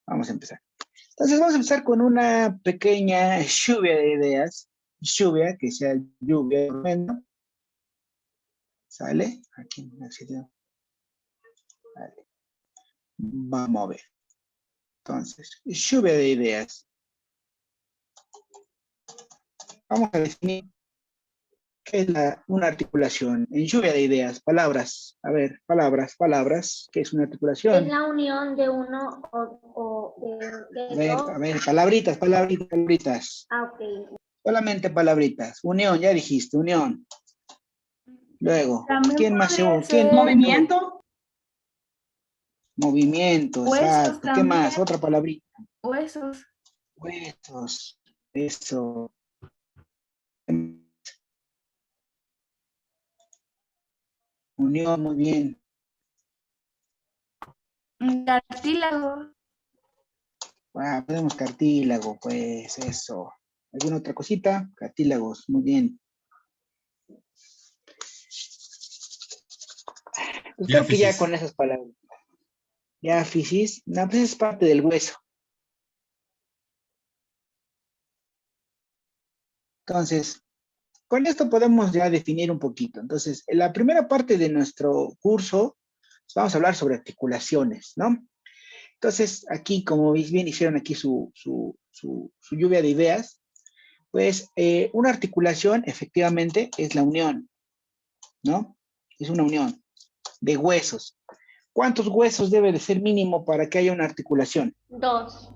Vamos a empezar. Entonces vamos a empezar con una pequeña lluvia de ideas. Lluvia, que sea lluvia. ¿Sale? Aquí en el sitio. Vale. Vamos a ver. Entonces, lluvia de ideas. Vamos a definir qué es una articulación. En lluvia de ideas, palabras. A ver, palabras. ¿Qué es una articulación? Es la unión de uno de dos. A ver, palabritas. Ah, ok. Solamente palabritas. Unión, ya dijiste, unión. Luego, También ¿quién más se une? ¿Quién? movimiento. Movimiento, Huesos exacto. ¿Qué también. más? Otra palabrita. Huesos. Huesos. Eso. Unión, muy bien. Cartílago. Ah, podemos cartílago, pues eso. ¿Alguna otra cosita? Cartílagos, muy bien. Pues creo que ya con esas palabras. Diáfisis, no, pues es parte del hueso. Entonces, con esto podemos ya definir un poquito. Entonces, en la primera parte de nuestro curso, vamos a hablar sobre articulaciones, ¿no? Entonces, aquí, como bien hicieron aquí su lluvia de ideas, pues una articulación efectivamente es la unión, ¿no? Es una unión de huesos. ¿Cuántos huesos debe de ser mínimo para que haya una articulación? Dos.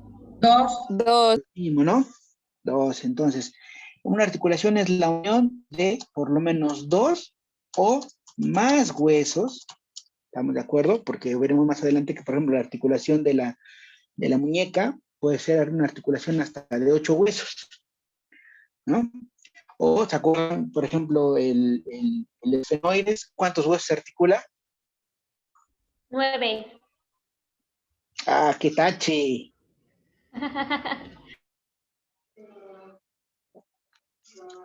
Mínimo, ¿no? Dos. Entonces, una articulación es la unión de por lo menos dos o más huesos. ¿Estamos de acuerdo? Porque veremos más adelante que, por ejemplo, la articulación de la muñeca puede ser una articulación hasta de 8 huesos, ¿no? O, ¿se acuerdan, por ejemplo, el esfenoides? ¿Cuántos huesos se articula? 9. ¡Ah, qué tache!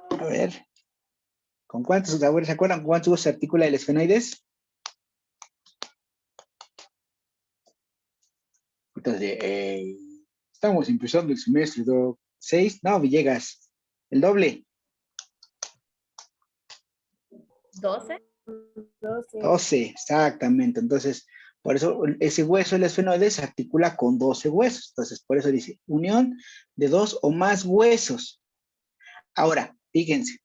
A ver. ¿Con cuántos, a ver, se acuerdan cuántos huesos se articula el esfenoides? Entonces, estamos empezando el semestre, 6, no, Villegas, el doble. 12. 12, exactamente. Entonces, por eso ese hueso, el esfenoide, se articula con 12 huesos. Entonces, por eso dice unión de 2 o más huesos. Ahora, fíjense,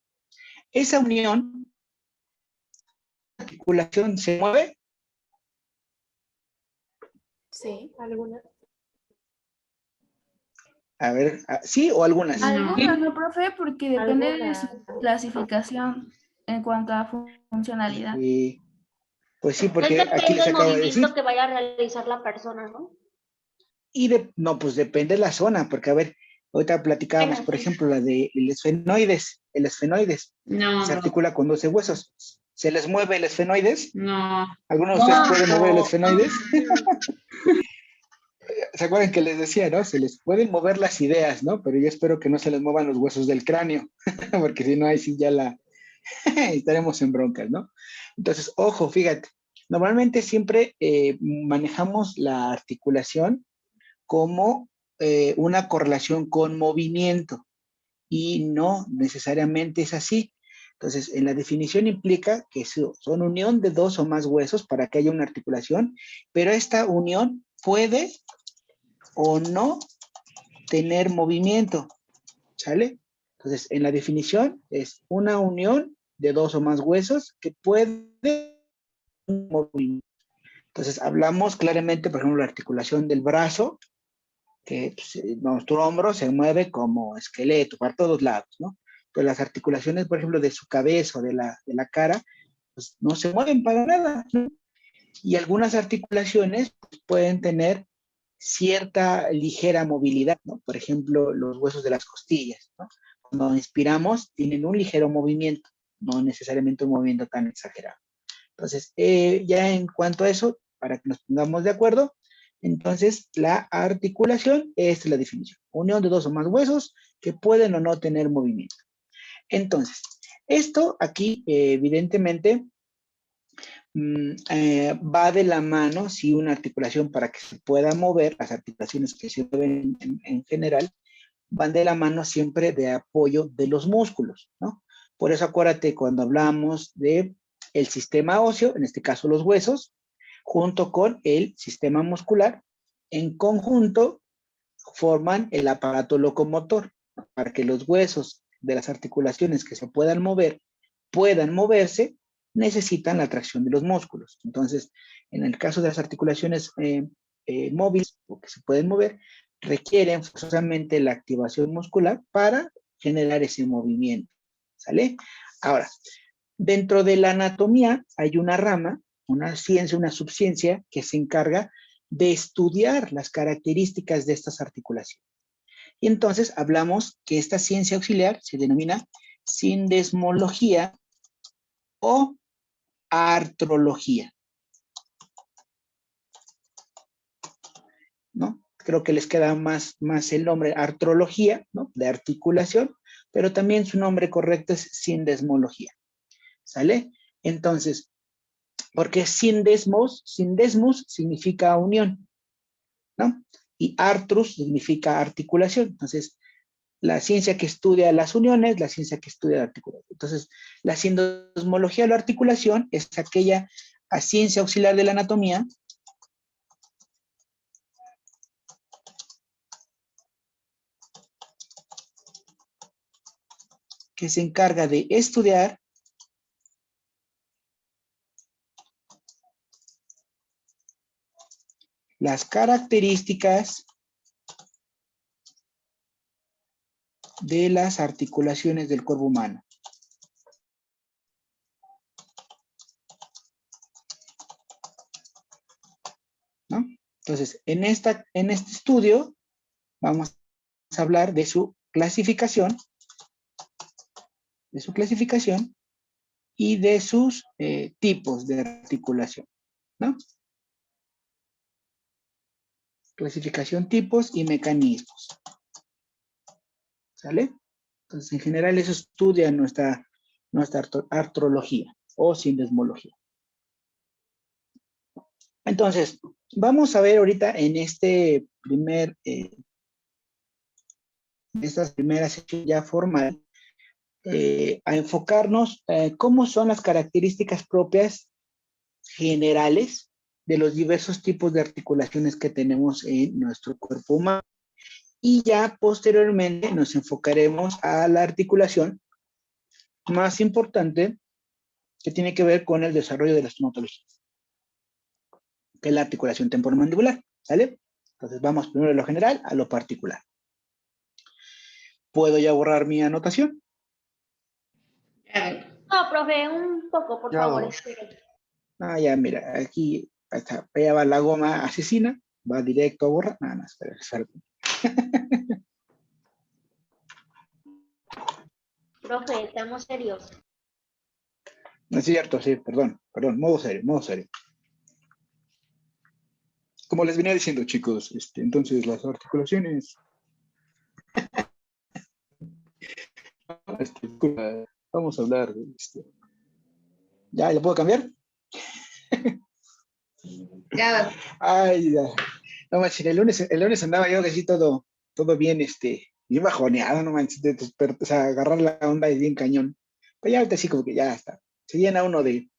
esa unión, la articulación se mueve. Sí, algunas. A ver, ¿sí o algunas? Algunas, no, profe, porque depende de su Algunas. clasificación en cuanto a funcionalidad. Pues sí, Es porque aquí depende les del acabo de decir. movimiento que vaya a realizar la persona, ¿no? No, pues depende de la zona, porque a ver, ahorita platicábamos, Bueno, por sí. ejemplo, la de el esfenoides. El esfenoides se articula con 12 huesos. ¿Se les mueve el esfenoides? No. ¿Alguno de ustedes puede mover el esfenoides? ¿Se acuerdan que les decía, no? Se les pueden mover las ideas, ¿no? Pero yo espero que no se les muevan los huesos del cráneo, porque si no, ahí sí ya estaremos en broncas, ¿no? Entonces, ojo, fíjate, normalmente siempre manejamos la articulación como una correlación con movimiento y no necesariamente es así. Entonces, en la definición implica que son unión de 2 o más huesos para que haya una articulación, pero esta unión puede o no tener movimiento, ¿sale? Entonces, en la definición es una unión de 2 o más huesos que puede movimiento. Entonces, hablamos claramente, por ejemplo, la articulación del brazo, que pues, nuestro hombro se mueve como esqueleto para todos lados, ¿no? Pero las articulaciones, por ejemplo, de su cabeza o de la cara, pues no se mueven para nada, ¿no? Y algunas articulaciones pues, pueden tener cierta ligera movilidad, ¿no? Por ejemplo, los huesos de las costillas, ¿no? Cuando inspiramos, tienen un ligero movimiento, no necesariamente un movimiento tan exagerado. Entonces, ya en cuanto a eso, para que nos pongamos de acuerdo, entonces la articulación es la definición. Unión de 2 o más huesos que pueden o no tener movimiento. Entonces, esto aquí, evidentemente, va de la mano, si una articulación para que se pueda mover, las articulaciones que se mueven en general, van de la mano siempre de apoyo de los músculos, ¿no? Por eso acuérdate cuando hablamos de el sistema óseo, en este caso los huesos, junto con el sistema muscular, en conjunto forman el aparato locomotor, para que los huesos de las articulaciones que se puedan moverse, necesitan la tracción de los músculos. Entonces, en el caso de las articulaciones móviles o que se pueden mover, requieren forzosamente la activación muscular para generar ese movimiento. ¿Sale? Ahora, dentro de la anatomía hay una rama, una ciencia, una subciencia que se encarga de estudiar las características de estas articulaciones. Y entonces hablamos que esta ciencia auxiliar se denomina sindesmología o artrología, ¿no? Creo que les queda más el nombre artrología, ¿no? De articulación, pero también su nombre correcto es sindesmología, ¿sale? Entonces, porque sindesmos significa unión, ¿no? Y artrus significa articulación. Entonces, la ciencia que estudia las uniones, la ciencia que estudia la articulación. Entonces, la sindesmología o la articulación es aquella ciencia auxiliar de la anatomía que se encarga de estudiar las características de las articulaciones del cuerpo humano. ¿No? Entonces, en este estudio vamos a hablar de su clasificación, y de sus tipos de articulación, ¿no? Clasificación, tipos y mecanismos. ¿Sale? Entonces, en general, eso estudia nuestra artrología o sindesmología. Entonces, vamos a ver ahorita en este esta primera sesión ya formal, a enfocarnos cómo son las características propias generales de los diversos tipos de articulaciones que tenemos en nuestro cuerpo humano. Y ya posteriormente nos enfocaremos a la articulación más importante que tiene que ver con el desarrollo de la estomatología, que es la articulación temporomandibular, ¿sale? Entonces vamos primero de lo general a lo particular. ¿Puedo ya borrar mi anotación? No, profe, un poco, por favor, espere. Ya, mira, aquí hasta allá va la goma asesina, va directo a borrar, nada más, pero Profe, estamos serios. no es cierto, sí, perdón, modo serio. Como les venía diciendo, chicos, entonces las articulaciones... vamos a hablar de ¿Ya le puedo cambiar? Ya. Ay, ya. No manches, el lunes andaba yo así todo bien, bien bajoneado, no manches, o sea, agarrar la onda es bien cañón. Pero ya ahorita sí como que ya está. Se llena uno de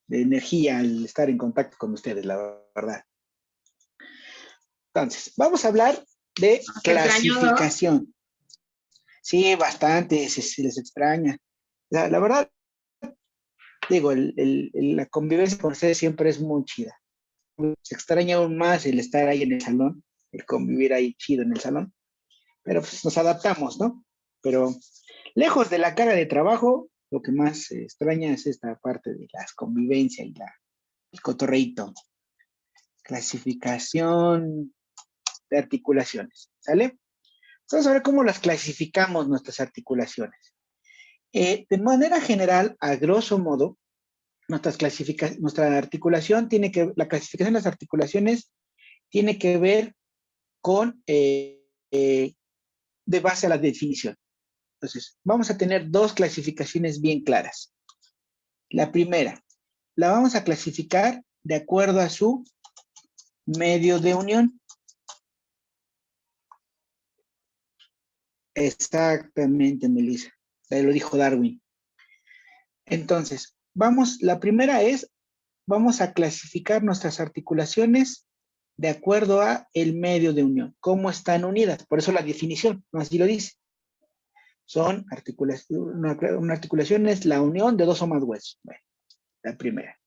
energía al estar en contacto con ustedes, la verdad. Entonces, vamos a hablar de clasificación. Sí, bastante, se les extraña. La verdad, digo, la convivencia con ustedes siempre es muy chida. Se extraña aún más el estar ahí en el salón, el convivir ahí chido en el salón, pero pues nos adaptamos, ¿no? Pero lejos de la carga de trabajo, lo que más se extraña es esta parte de las convivencias y el cotorreíto. Clasificación de articulaciones, ¿sale? Vamos a ver cómo las clasificamos nuestras articulaciones. De manera general, a grosso modo, nuestra articulación la clasificación de las articulaciones tiene que ver con, de base a la definición. Entonces, vamos a tener dos clasificaciones bien claras. La primera, la vamos a clasificar de acuerdo a su medio de unión. Exactamente, Melissa. Ahí lo dijo Darwin. Entonces, la primera es, vamos a clasificar nuestras articulaciones de acuerdo a el medio de unión, cómo están unidas. Por eso la definición, no así lo dice. Son una articulación es la unión de dos o más huesos. Bueno, la primera.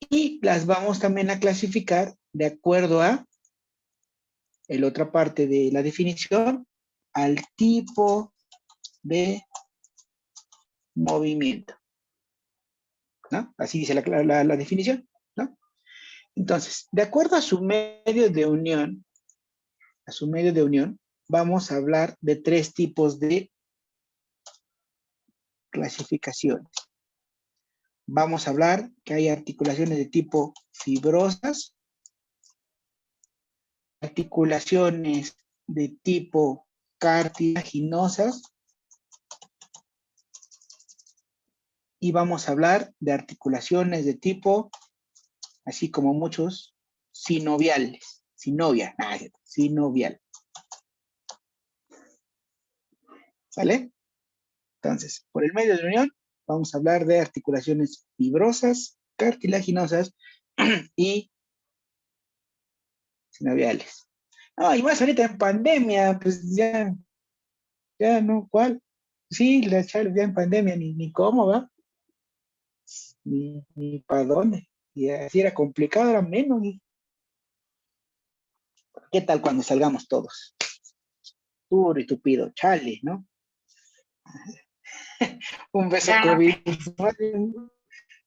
Y las vamos también a clasificar de acuerdo a, la otra parte de la definición, al tipo de movimiento. ¿No? Así dice la definición, ¿no? Entonces, de acuerdo a su medio de unión, vamos a hablar de tres tipos de clasificaciones. Vamos a hablar que hay articulaciones de tipo fibrosas, articulaciones de tipo cartilaginosas, y vamos a hablar de articulaciones de tipo, así como muchos, sinoviales. Sinovial. ¿Vale? Entonces, por el medio de unión, vamos a hablar de articulaciones fibrosas, cartilaginosas y sinoviales. No, y más ahorita en pandemia, pues ya no, ¿cuál? Sí, la Charles ya en pandemia, ni cómo, ¿va? Ni para dónde. Y así era complicado, era menos. ¿Qué tal cuando salgamos todos? Duro y tupido, chale, ¿no? Un beso COVID.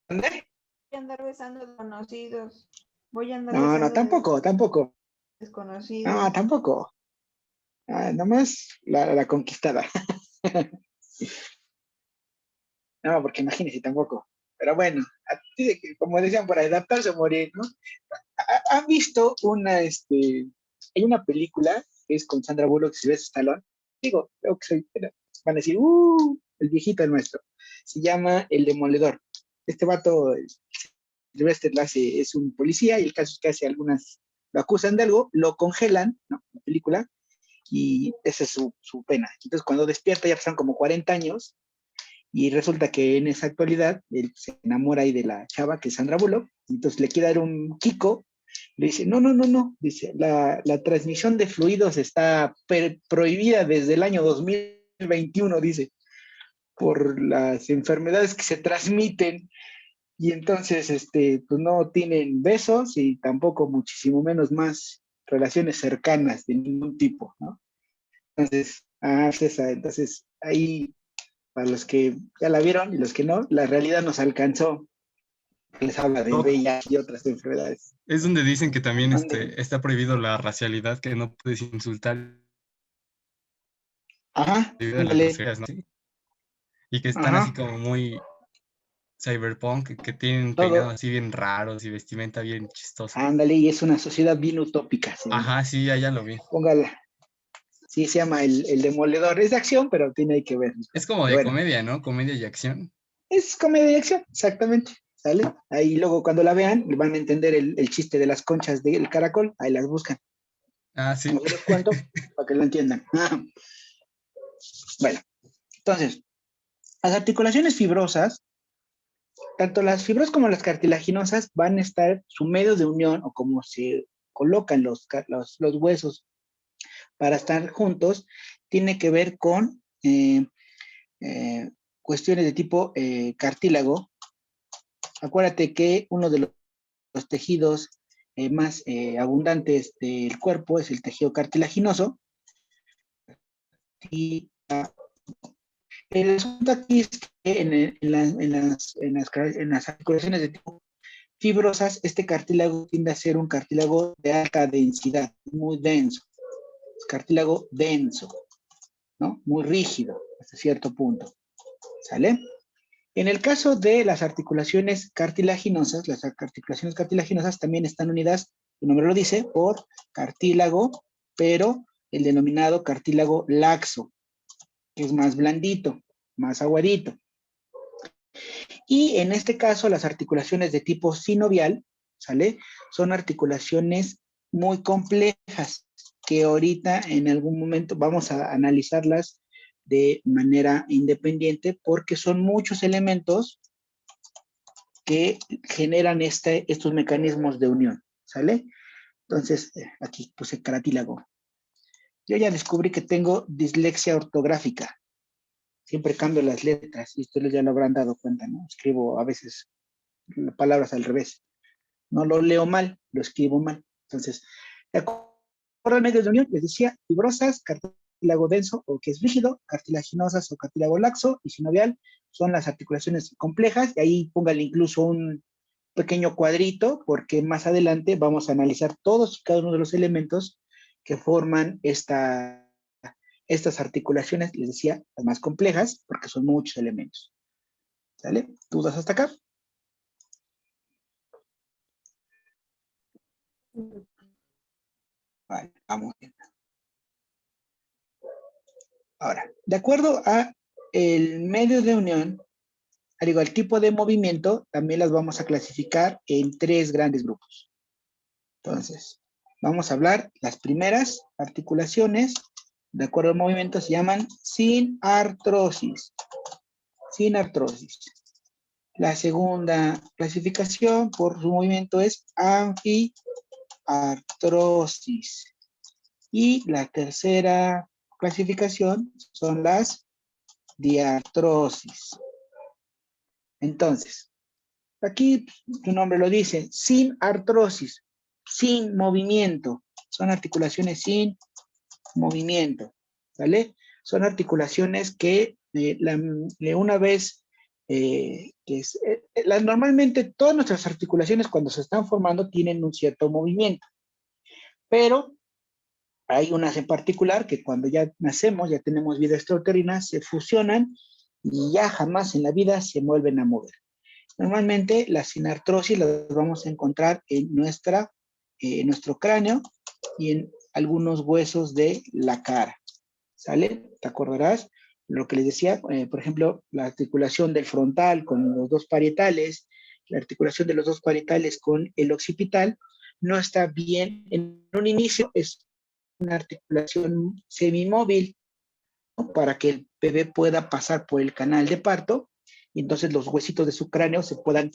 ¿Dónde? Voy a andar besando desconocidos. Voy a andar No, besando tampoco. desconocidos. No, tampoco. Nomás la conquistada. No, porque imagínense, tampoco. Pero bueno, como decían por ahí, adaptarse o morir, ¿no? ¿Han visto hay una película que es con Sandra Bullock y Sylvester Stallone? Digo, creo que van a decir, el viejito es nuestro. Se llama El Demoledor. Este vato, Sylvester es un policía y el caso es que lo acusan de algo, lo congelan, ¿no? La película, y esa es su pena. Entonces, cuando despierta ya pasan como 40 años, y resulta que en esa actualidad él se enamora ahí de la chava, que es Sandra Bullock, y entonces le quiere dar un kiko, le dice, no, dice, la transmisión de fluidos está prohibida desde el año 2021, dice, por las enfermedades que se transmiten, y entonces, pues no tienen besos y tampoco muchísimo menos más relaciones cercanas de ningún tipo, ¿no? Entonces, César, entonces ahí, para los que ya la vieron y los que no, la realidad nos alcanzó. Les habla de VIH y otras enfermedades. Es donde dicen que también ¿Dónde? está prohibido la racialidad, que no puedes insultar Ajá, de las ándale. groserías, ¿no? Sí. Y que están así Ajá, como muy cyberpunk, que tienen peinados todo. así bien raros y vestimenta bien chistosa. Ándale, y es una sociedad bien utópica. ¿Sí? Ajá, sí, ya lo vi. Póngala. Sí, se llama el Demoledor. Es de acción, pero tiene que ver. Es como de Bueno, comedia, ¿no? Comedia y acción. es comedia de acción, exactamente. ¿Sale? Ahí luego cuando la vean van a entender el chiste de las conchas del caracol. Ahí las buscan. Ah, sí. No se los cuento para que lo entiendan. Bueno, entonces, las articulaciones fibrosas, tanto las fibras como las cartilaginosas, van a estar su medio de unión o como se colocan los huesos para estar juntos, tiene que ver con cuestiones de tipo cartílago. Acuérdate que uno de los tejidos más abundantes del cuerpo es el tejido cartilaginoso. Y el asunto aquí es que en las articulaciones de tipo fibrosas, este cartílago tiende a ser un cartílago de alta densidad, muy denso. Es cartílago denso, ¿no? Muy rígido hasta cierto punto. ¿Sale? En el caso de las articulaciones cartilaginosas también están unidas, su nombre lo dice, por cartílago, pero el denominado cartílago laxo, que es más blandito, más aguadito. Y en este caso, las articulaciones de tipo sinovial, ¿sale? Son articulaciones muy complejas que ahorita en algún momento vamos a analizarlas de manera independiente porque son muchos elementos que generan estos mecanismos de unión, ¿sale? Entonces, aquí puse cartílago. Yo ya descubrí que tengo dislexia ortográfica. Siempre cambio las letras y ustedes ya lo habrán dado cuenta, ¿no? Escribo a veces palabras al revés. No lo leo mal, lo escribo mal. Entonces, de acuerdo al medio de unión, les decía, fibrosas, cartílago denso o que es rígido, cartilaginosas o cartílago laxo y sinovial son las articulaciones complejas, y ahí póngale incluso un pequeño cuadrito, porque más adelante vamos a analizar todos y cada uno de los elementos que forman estas articulaciones, les decía, las más complejas, porque son muchos elementos. ¿Sale? ¿Dudas hasta acá? Vale, vamos bien. Ahora, de acuerdo a el medio de unión, al igual tipo de movimiento, también las vamos a clasificar en 3 grandes grupos. Entonces, vamos a hablar, las primeras articulaciones, de acuerdo al movimiento, se llaman sin artrosis. Sin artrosis. La segunda clasificación por su movimiento es anfiartrosis. Y la tercera clasificación son las diartrosis. Entonces, aquí tu nombre lo dice, sin artrosis, sin movimiento. Son articulaciones sin movimiento, ¿vale? Son articulaciones que una vez normalmente todas nuestras articulaciones cuando se están formando tienen un cierto movimiento, pero hay unas en particular que cuando ya nacemos, ya tenemos vida extrauterina, se fusionan y ya jamás en la vida se vuelven a mover. Normalmente las sinartrosis las vamos a encontrar en nuestro cráneo y en algunos huesos de la cara. ¿Sale? ¿Te acordarás? Lo que les decía, por ejemplo, la articulación del frontal con los dos parietales, la articulación de los dos parietales con el occipital, no está bien. En un inicio es una articulación semimóvil, ¿no? Para que el bebé pueda pasar por el canal de parto y entonces los huesitos de su cráneo se puedan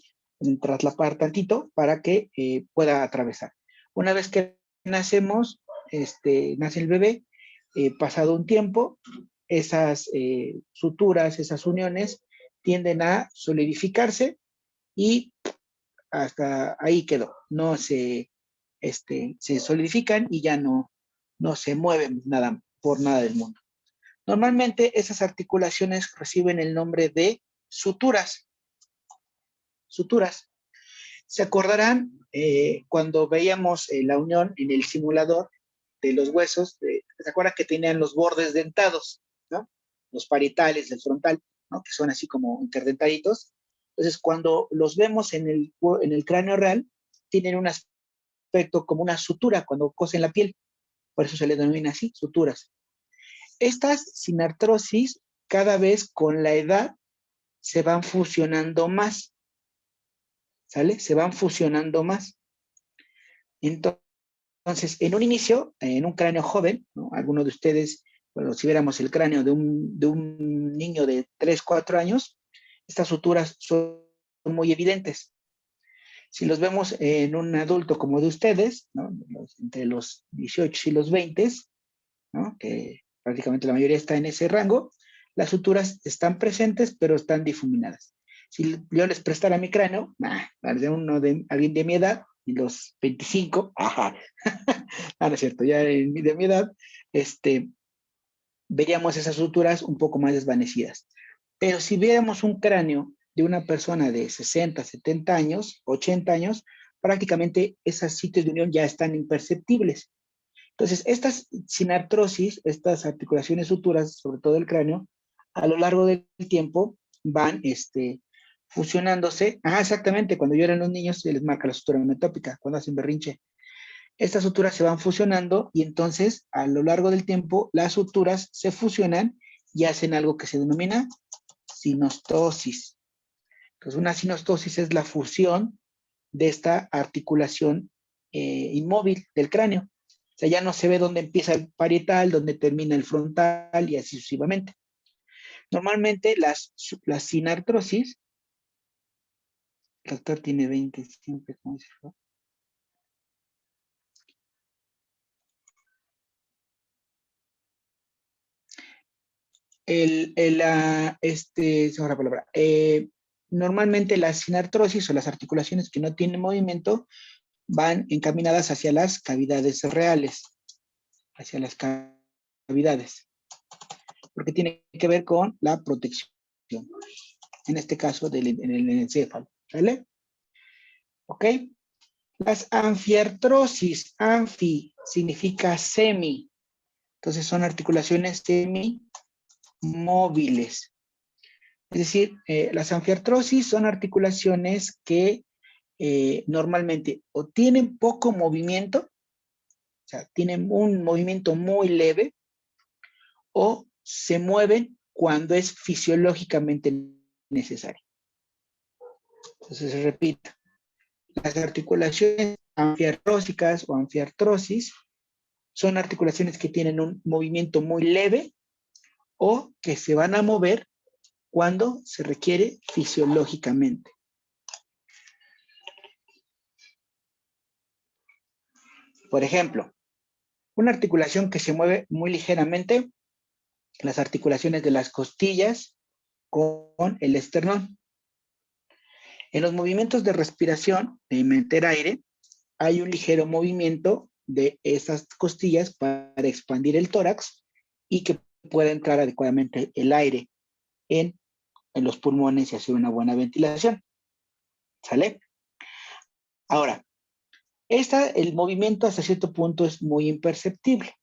traslapar tantito para que pueda atravesar. Una vez que nacemos, nace el bebé, pasado un tiempo, esas suturas, esas uniones tienden a solidificarse y hasta ahí quedó. No se solidifican y ya no se mueven por nada del mundo. Normalmente esas articulaciones reciben el nombre de suturas. Suturas. ¿Se acordarán cuando veíamos la unión en el simulador de los huesos? ¿Se acuerdan que tenían los bordes dentados, ¿no? Los parietales del frontal, ¿no? Que son así como interdentaditos. Entonces, cuando los vemos en el cráneo real, tienen un aspecto como una sutura cuando cosen la piel. Por eso se les denomina así, suturas. Estas sinartrosis, cada vez con la edad, se van fusionando más. ¿Sale? Se van fusionando más. Entonces, en un inicio, en un cráneo joven, ¿no? Algunos de ustedes, bueno, si viéramos el cráneo de un niño de 3, 4 años, estas suturas son muy evidentes. Si los vemos en un adulto como de ustedes, ¿no? Entre los 18 y los 20, ¿no? Que prácticamente la mayoría está en ese rango, las suturas están presentes, pero están difuminadas. Si yo les prestara mi cráneo, de alguien de mi edad, y los 25, ajá, no es cierto, ya de mi edad, veríamos esas suturas un poco más desvanecidas. Pero si viéramos un cráneo de una persona de 60, 70 años, 80 años, prácticamente esos sitios de unión ya están imperceptibles. Entonces, estas sinartrosis, estas articulaciones suturas, sobre todo el cráneo, a lo largo del tiempo van fusionándose. Exactamente, cuando lloran los niños se les marca la sutura metópica, cuando hacen berrinche. Estas suturas se van fusionando y entonces, a lo largo del tiempo, las suturas se fusionan y hacen algo que se denomina sinostosis. Entonces, una sinostosis es la fusión de esta articulación inmóvil del cráneo. O sea, ya no se ve dónde empieza el parietal, dónde termina el frontal y así sucesivamente. Normalmente las sinartrosis, el doctor tiene 20 siempre, como dice, ¿no? Se me va la palabra. Normalmente las sinartrosis o las articulaciones que no tienen movimiento van encaminadas hacia las cavidades reales, hacia las cavidades, porque tiene que ver con la protección, en este caso en el encéfalo, ¿vale? ¿Ok? Las anfiartrosis, anfi significa semi, entonces son articulaciones semimóviles. Es decir, las anfiartrosis son articulaciones que normalmente o tienen poco movimiento, o sea, tienen un movimiento muy leve, o se mueven cuando es fisiológicamente necesario. Entonces, repito, las articulaciones anfiartrósicas o anfiartrosis son articulaciones que tienen un movimiento muy leve o que se van a mover cuando se requiere fisiológicamente. Por ejemplo, una articulación que se mueve muy ligeramente, las articulaciones de las costillas con el esternón. En los movimientos de respiración, de meter aire, hay un ligero movimiento de esas costillas para expandir el tórax y que pueda entrar adecuadamente el aire en los pulmones y hacer una buena ventilación. ¿Sale? Ahora, el movimiento hasta cierto punto es muy imperceptible,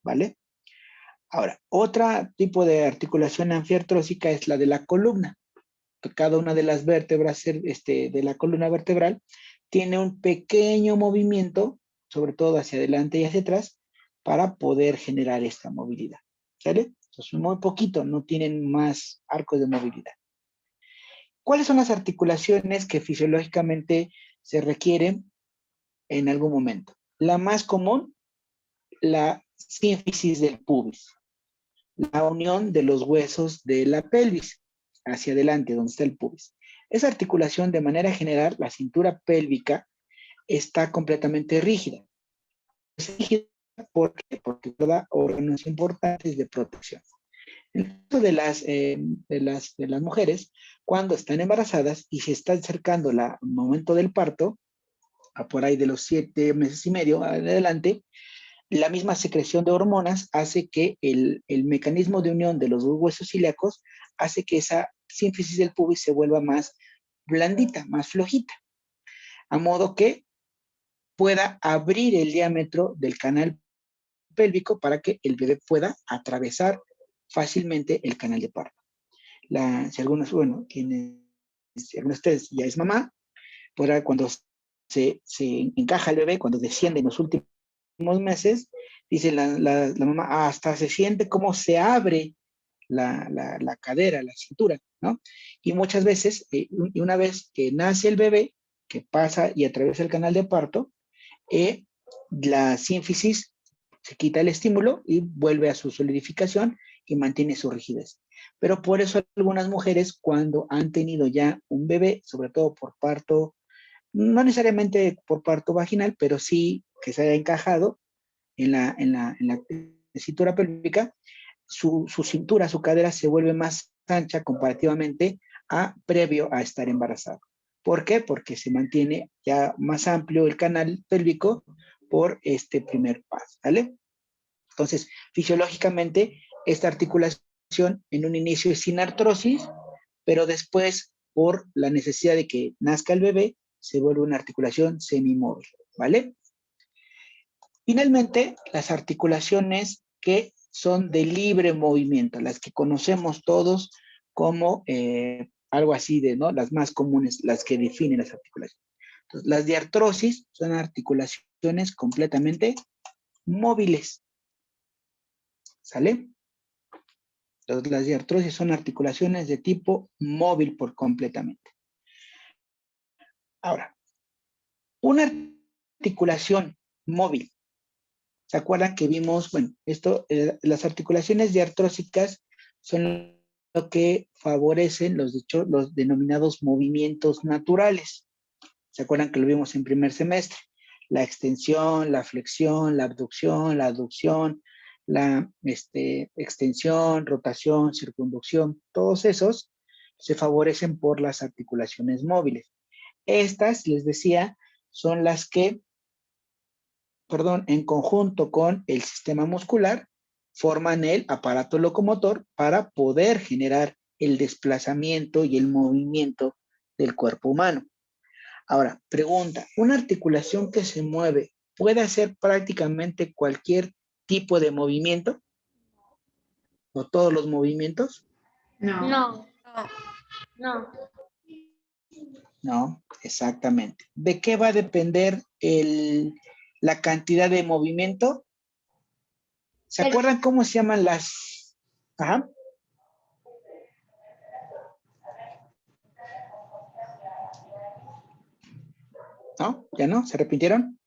¿vale? Ahora, otro tipo de articulación anfiartrósica es la de la columna. Cada una de las vértebras de la columna vertebral tiene un pequeño movimiento, sobre todo hacia adelante y hacia atrás, para poder generar esta movilidad. ¿Sale? Entonces, muy poquito, no tienen más arcos de movilidad. ¿Cuáles son las articulaciones que fisiológicamente se requieren en algún momento? La más común, la sínfisis del pubis, la unión de los huesos de la pelvis hacia adelante, donde está el pubis. Esa articulación, de manera general, la cintura pélvica está completamente rígida. Es rígida porque da órganos importantes de protección. En el caso de las mujeres, cuando están embarazadas y se está acercando el momento del parto, a por ahí de los 7 meses y medio adelante, la misma secreción de hormonas hace que el mecanismo de unión de los dos huesos ilíacos hace que esa sínfisis del pubis se vuelva más blandita, más flojita, a modo que pueda abrir el diámetro del canal pélvico para que el bebé pueda atravesar fácilmente el canal de parto. Si algunos, bueno, si alguno de ustedes ya es mamá, podrá cuando se encaja el bebé, cuando desciende en los últimos meses, dice la mamá, hasta se siente cómo se abre la cadera, la cintura, ¿no? Y muchas veces, y una vez que nace el bebé, que pasa y atraviesa el canal de parto, la sínfisis se quita el estímulo y vuelve a su solidificación y mantiene su rigidez. Pero por eso algunas mujeres, cuando han tenido ya un bebé, sobre todo por parto, no necesariamente por parto vaginal, pero sí que se haya encajado en la cintura pélvica, su cintura, su cadera se vuelve más ancha comparativamente a previo a estar embarazado. ¿Por qué? Porque se mantiene ya más amplio el canal pélvico por este primer paso, ¿vale? Entonces, fisiológicamente, esta articulación en un inicio es sin artrosis, pero después, por la necesidad de que nazca el bebé, se vuelve una articulación semimóvil, ¿vale? Finalmente, las articulaciones que son de libre movimiento, las que conocemos todos como algo así de, ¿no? Las más comunes, las que definen las articulaciones. Entonces, las diartrosis son articulaciones completamente móviles. ¿Sale? Entonces, las diartrosis son articulaciones de tipo móvil por completamente. Ahora, una articulación móvil. ¿Se acuerdan que vimos, bueno, las articulaciones diartrósicas son lo que favorecen los denominados movimientos naturales? ¿Se acuerdan que lo vimos en primer semestre? La extensión, la flexión, la abducción, la aducción, la extensión, rotación, circunducción, todos esos se favorecen por las articulaciones móviles. Estas, les decía, son las que, en conjunto con el sistema muscular, forman el aparato locomotor para poder generar el desplazamiento y el movimiento del cuerpo humano. Ahora, pregunta, ¿una articulación que se mueve puede hacer prácticamente cualquier tipo de movimiento? ¿O todos los movimientos? No. No. No. No, exactamente. ¿De qué va a depender la cantidad de movimiento? ¿Se acuerdan cómo se llaman las? Ajá. ¿No? ¿Ya no? ¿Se repitieron?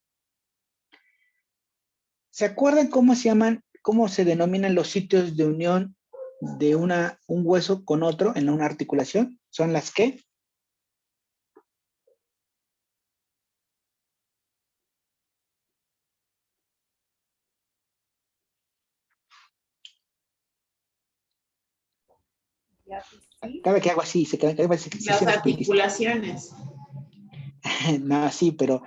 ¿Se acuerdan cómo se llaman, cómo se denominan los sitios de unión de un hueso con otro en una articulación? ¿Son las qué? Cada que hago así, Las articulaciones. No, sí, pero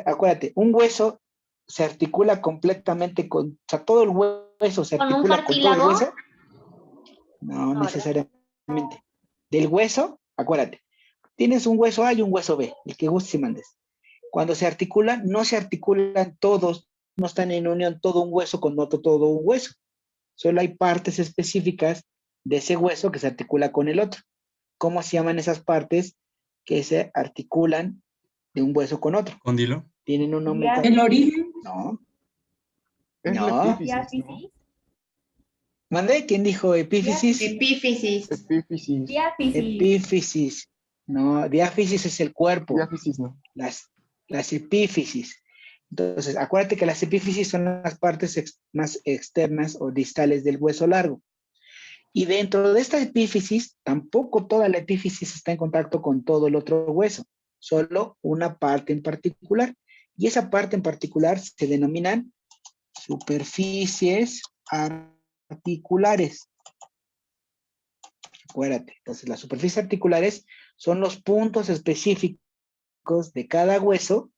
acuérdate, un hueso se articula completamente o sea, todo el hueso se ¿Con un articula con todo el cartílago? hueso. No, necesariamente. Del hueso, acuérdate, tienes un hueso A y un hueso B, el que guste y mandes. Cuando se articulan, no se articulan todos, no están en unión todo un hueso con otro todo un hueso. Solo hay partes específicas de ese hueso que se articula con el otro. ¿Cómo se llaman esas partes que se articulan de un hueso con otro? ¿Cóndilo? ¿Tienen un nombre? ¿El origen? No. Es la No. epífisis, ¿no? ¿Mandé? ¿Quién dijo epífisis? Epífisis. Epífisis. Epífisis. No, diáfisis es el cuerpo. Diáfisis, no. Las epífisis. Entonces, acuérdate que las epífisis son las partes más externas o distales del hueso largo. Y dentro de esta epífisis, tampoco toda la epífisis está en contacto con todo el otro hueso, solo una parte en particular. Y esa parte en particular se denominan superficies articulares. Acuérdate, entonces las superficies articulares son los puntos específicos de cada hueso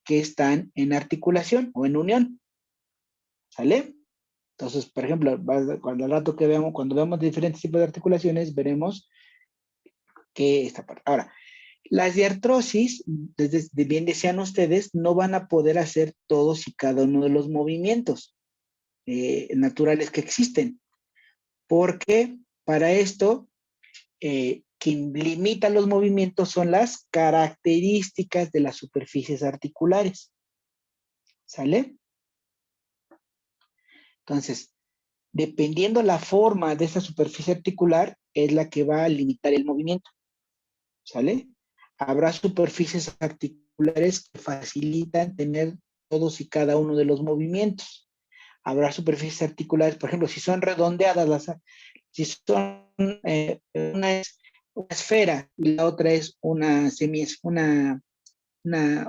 que están en articulación o en unión. ¿Sale? Entonces, por ejemplo, cuando al rato que veamos, cuando veamos diferentes tipos de articulaciones, veremos que esta parte. Ahora, las diartrosis, bien decían ustedes, no van a poder hacer todos y cada uno de los movimientos naturales que existen, porque para esto, quien limita los movimientos son las características de las superficies articulares. ¿Sale? Entonces, dependiendo la forma de esa superficie articular, es la que va a limitar el movimiento. ¿Sale? Habrá superficies articulares que facilitan tener todos y cada uno de los movimientos. Habrá superficies articulares, por ejemplo, si son redondeadas, si son una esfera y la otra es una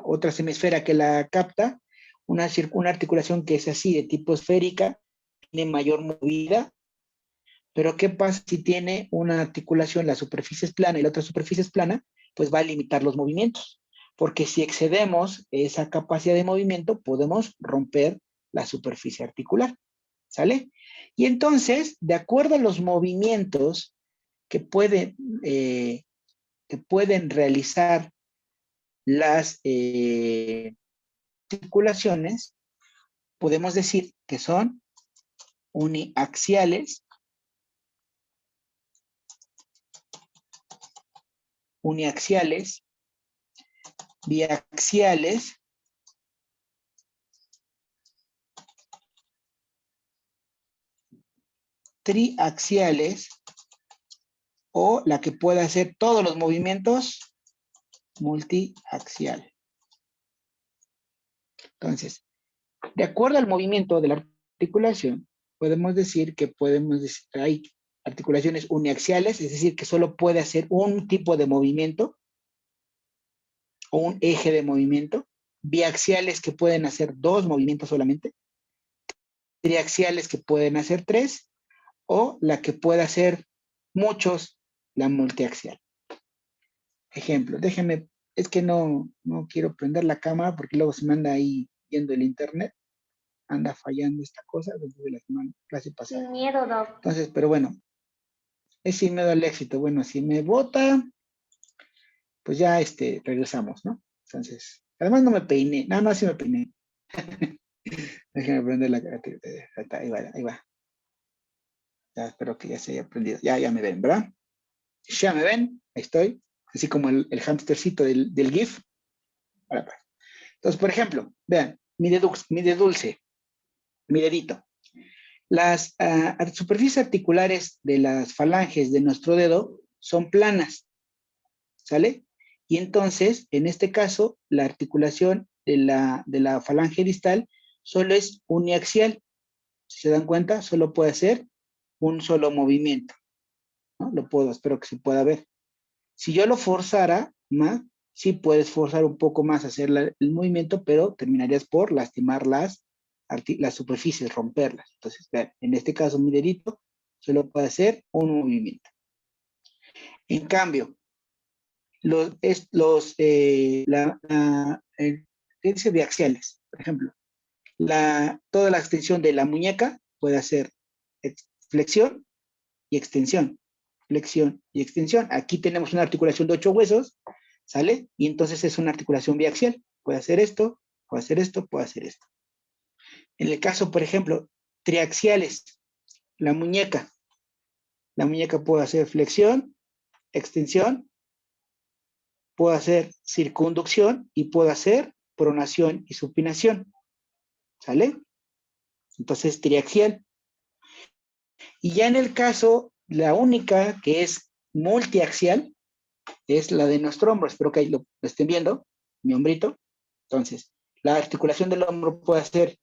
otra semisfera que la capta, una articulación que es así, de tipo esférica, tiene mayor movilidad. Pero ¿qué pasa si tiene una articulación, la superficie es plana y la otra superficie es plana? Pues va a limitar los movimientos. Porque si excedemos esa capacidad de movimiento, podemos romper la superficie articular. ¿Sale? Y entonces, de acuerdo a los movimientos que pueden realizar las articulaciones, podemos decir que son uniaxiales, biaxiales, triaxiales, o la que pueda hacer todos los movimientos multiaxial. Entonces, de acuerdo al movimiento de la articulación, podemos decir que hay articulaciones uniaxiales, es decir, que solo puede hacer un tipo de movimiento o un eje de movimiento, biaxiales que pueden hacer 2 movimientos solamente, triaxiales que pueden hacer 3, o la que puede hacer muchos, la multiaxial. Ejemplo, déjenme, es que no quiero prender la cámara porque luego se me anda ahí viendo el internet, anda fallando esta cosa desde la clase pasada. Sin miedo, Doc. Entonces, pero bueno, es sin miedo al éxito. Bueno, si me bota, pues ya regresamos, ¿no? Entonces, además no me peiné. No, sí me peiné. Déjenme prender la cara. Ahí va. Ya espero que ya se haya aprendido. Ya me ven, ¿verdad? Ya me ven, ahí estoy. Así como el hamstercito del GIF. Ahora, pues. Entonces, por ejemplo, vean, mi dulce, mi dedito. Las superficies articulares de las falanges de nuestro dedo son planas, ¿sale? Y entonces, en este caso, la articulación de la falange distal solo es uniaxial. Si se dan cuenta, solo puede hacer un solo movimiento, ¿no? Espero que se pueda ver. Si yo lo forzara más, sí puedes forzar un poco más a hacer el movimiento, pero terminarías por lastimar las superficies, romperlas. Entonces, vean, en este caso mi dedito solo puede hacer un movimiento. En cambio, biaxiales, por ejemplo, toda la extensión de la muñeca puede hacer flexión y extensión, flexión y extensión. Aquí tenemos una articulación de 8 huesos, ¿sale? Y entonces es una articulación biaxial. Puede hacer esto, puede hacer esto, puede hacer esto. En el caso, por ejemplo, triaxiales, la muñeca puede hacer flexión, extensión, puede hacer circunducción y puede hacer pronación y supinación, ¿sale? Entonces, triaxial. Y ya en el caso, la única que es multiaxial es la de nuestro hombro. Espero que ahí lo estén viendo, mi hombrito. Entonces, la articulación del hombro puede hacer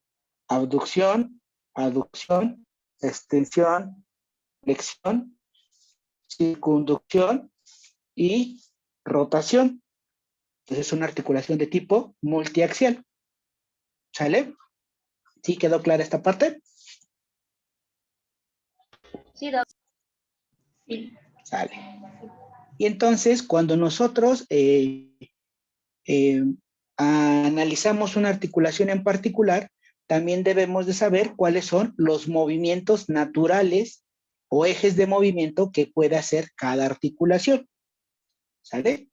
abducción, aducción, extensión, flexión, circunducción y rotación. Entonces es una articulación de tipo multiaxial. ¿Sale? ¿Sí quedó clara esta parte? Sí, Doc. Sí. Sale. Y entonces, cuando nosotros analizamos una articulación en particular, también debemos de saber cuáles son los movimientos naturales o ejes de movimiento que puede hacer cada articulación. ¿Sale?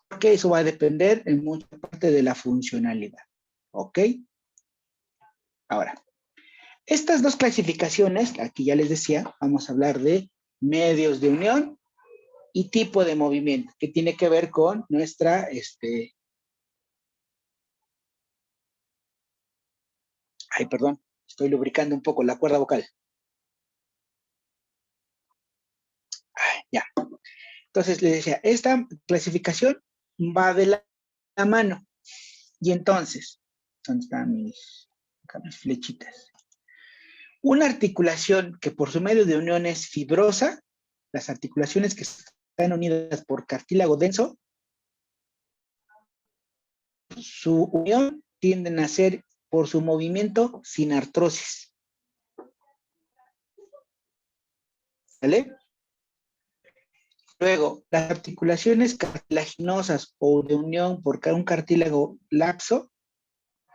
Porque eso va a depender en mucha parte de la funcionalidad. ¿Ok? Ahora, estas dos clasificaciones, aquí ya les decía, vamos a hablar de medios de unión y tipo de movimiento, que tiene que ver con nuestra, perdón, estoy lubricando un poco la cuerda vocal. Ya. Entonces les decía, esta clasificación va de la mano. Y entonces, ¿dónde están mis flechitas? Una articulación que por su medio de unión es fibrosa, las articulaciones que están unidas por cartílago denso, su unión tienden a ser por su movimiento sin artrosis. ¿Vale? Luego, las articulaciones cartilaginosas o de unión por un cartílago laxo,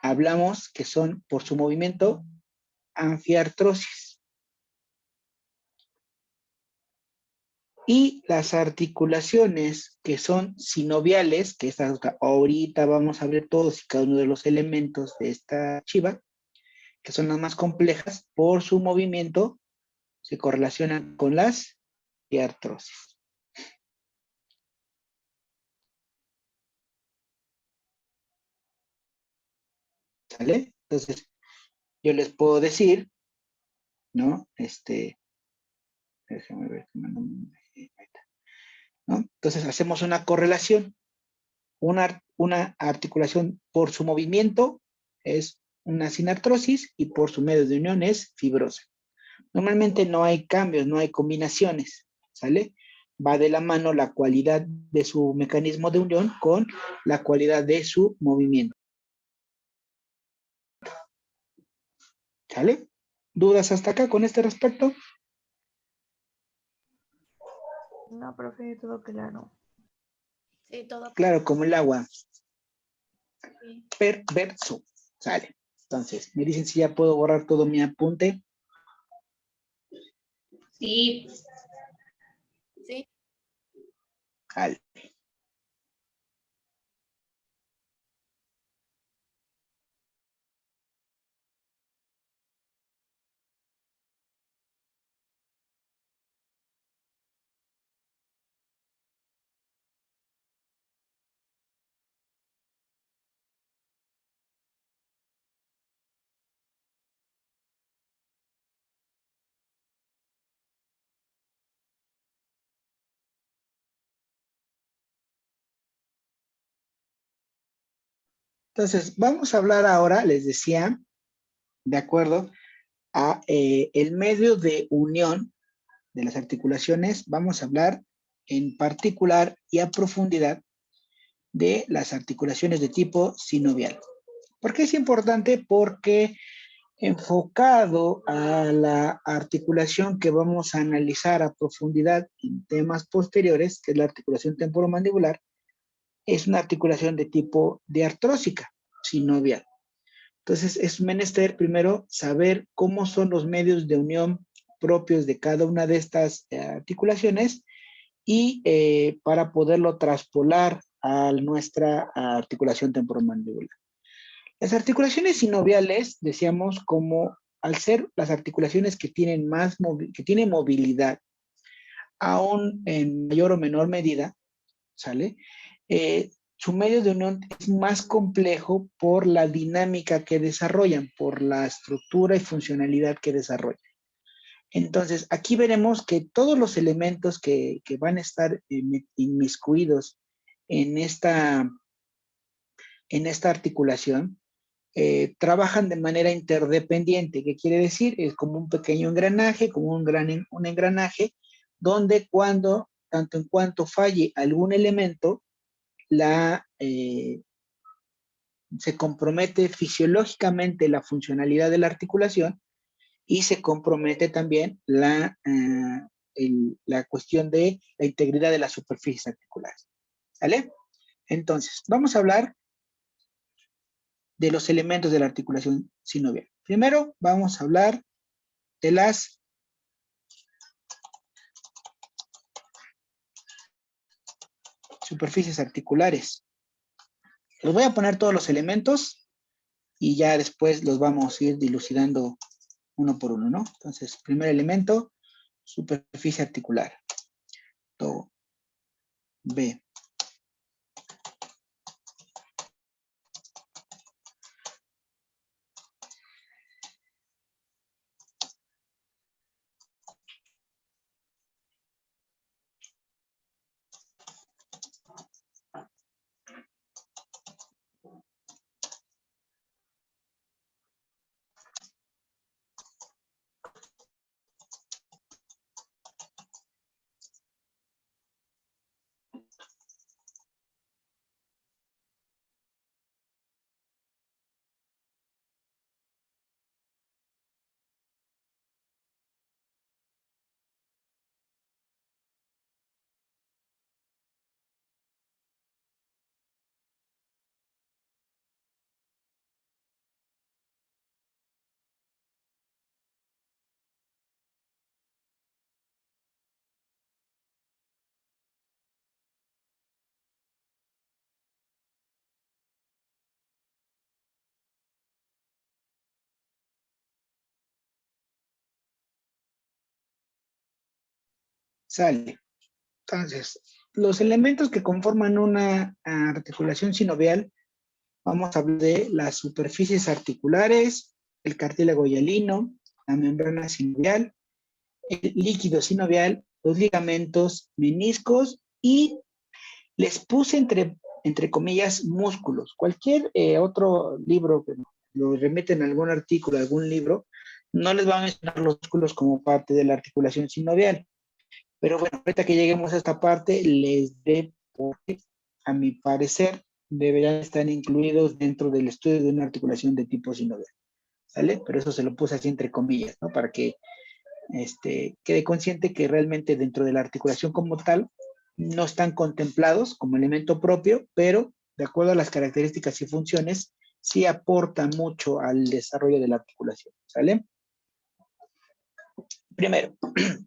hablamos que son por su movimiento anfiartrosis. Y las articulaciones que son sinoviales, que ahorita vamos a ver todos y cada uno de los elementos de esta chiva, que son las más complejas, por su movimiento se correlacionan con las diartrosis. ¿Sale? Entonces, yo les puedo decir, ¿no? Déjame ver, ¿no? Entonces hacemos una correlación. una articulación por su movimiento es una sinartrosis y por su medio de unión es fibrosa. Normalmente no hay cambios, no hay combinaciones, ¿sale? Va de la mano la cualidad de su mecanismo de unión con la cualidad de su movimiento. ¿Sale? ¿Dudas hasta acá con este respecto? No, profe, todo claro. Sí, todo. Claro, como el agua. Sí. Perverso. Sale. Entonces, me dicen si ya puedo borrar todo mi apunte. Sí. Sí. Sale. Entonces, vamos a hablar ahora, les decía, de acuerdo a el medio de unión de las articulaciones, vamos a hablar en particular y a profundidad de las articulaciones de tipo sinovial. ¿Por qué es importante? Porque enfocado a la articulación que vamos a analizar a profundidad en temas posteriores, que es la articulación temporomandibular, es una articulación de tipo diartrósica, sinovial. Entonces, es menester primero saber cómo son los medios de unión propios de cada una de estas articulaciones y para poderlo traspolar a nuestra articulación temporomandibular. Las articulaciones sinoviales, decíamos, como al ser las articulaciones que tienen que tienen movilidad, aún en mayor o menor medida, ¿sale? Su medio de unión es más complejo por la dinámica que desarrollan, por la estructura y funcionalidad que desarrollan. Entonces, aquí veremos que todos los elementos que van a estar inmiscuidos en esta articulación trabajan de manera interdependiente. ¿Qué quiere decir? Es como un pequeño engranaje, como un engranaje, donde tanto en cuanto falle algún elemento, se compromete fisiológicamente la funcionalidad de la articulación y se compromete también la cuestión de la integridad de las superficies articulares. ¿Sale? Entonces, vamos a hablar de los elementos de la articulación sinovial. Primero, vamos a hablar de las superficies articulares. Los voy a poner todos los elementos y ya después los vamos a ir dilucidando uno por uno, ¿no? Entonces, primer elemento, superficie articular. To, B. Sale. Entonces, los elementos que conforman una articulación sinovial, vamos a hablar de las superficies articulares, el cartílago hialino, la membrana sinovial, el líquido sinovial, los ligamentos, meniscos y les puse entre entre comillas, músculos. Cualquier otro libro que lo remiten a algún artículo, algún libro, no les va a mencionar los músculos como parte de la articulación sinovial. Pero bueno, ahorita que lleguemos a esta parte, les diré por qué, a mi parecer, deberían estar incluidos dentro del estudio de una articulación de tipo sinovial. ¿Sale? Pero eso se lo puse así entre comillas, ¿no? Para que quede consciente que realmente dentro de la articulación como tal, no están contemplados como elemento propio, pero de acuerdo a las características y funciones, sí aporta mucho al desarrollo de la articulación. ¿Sale? Primero,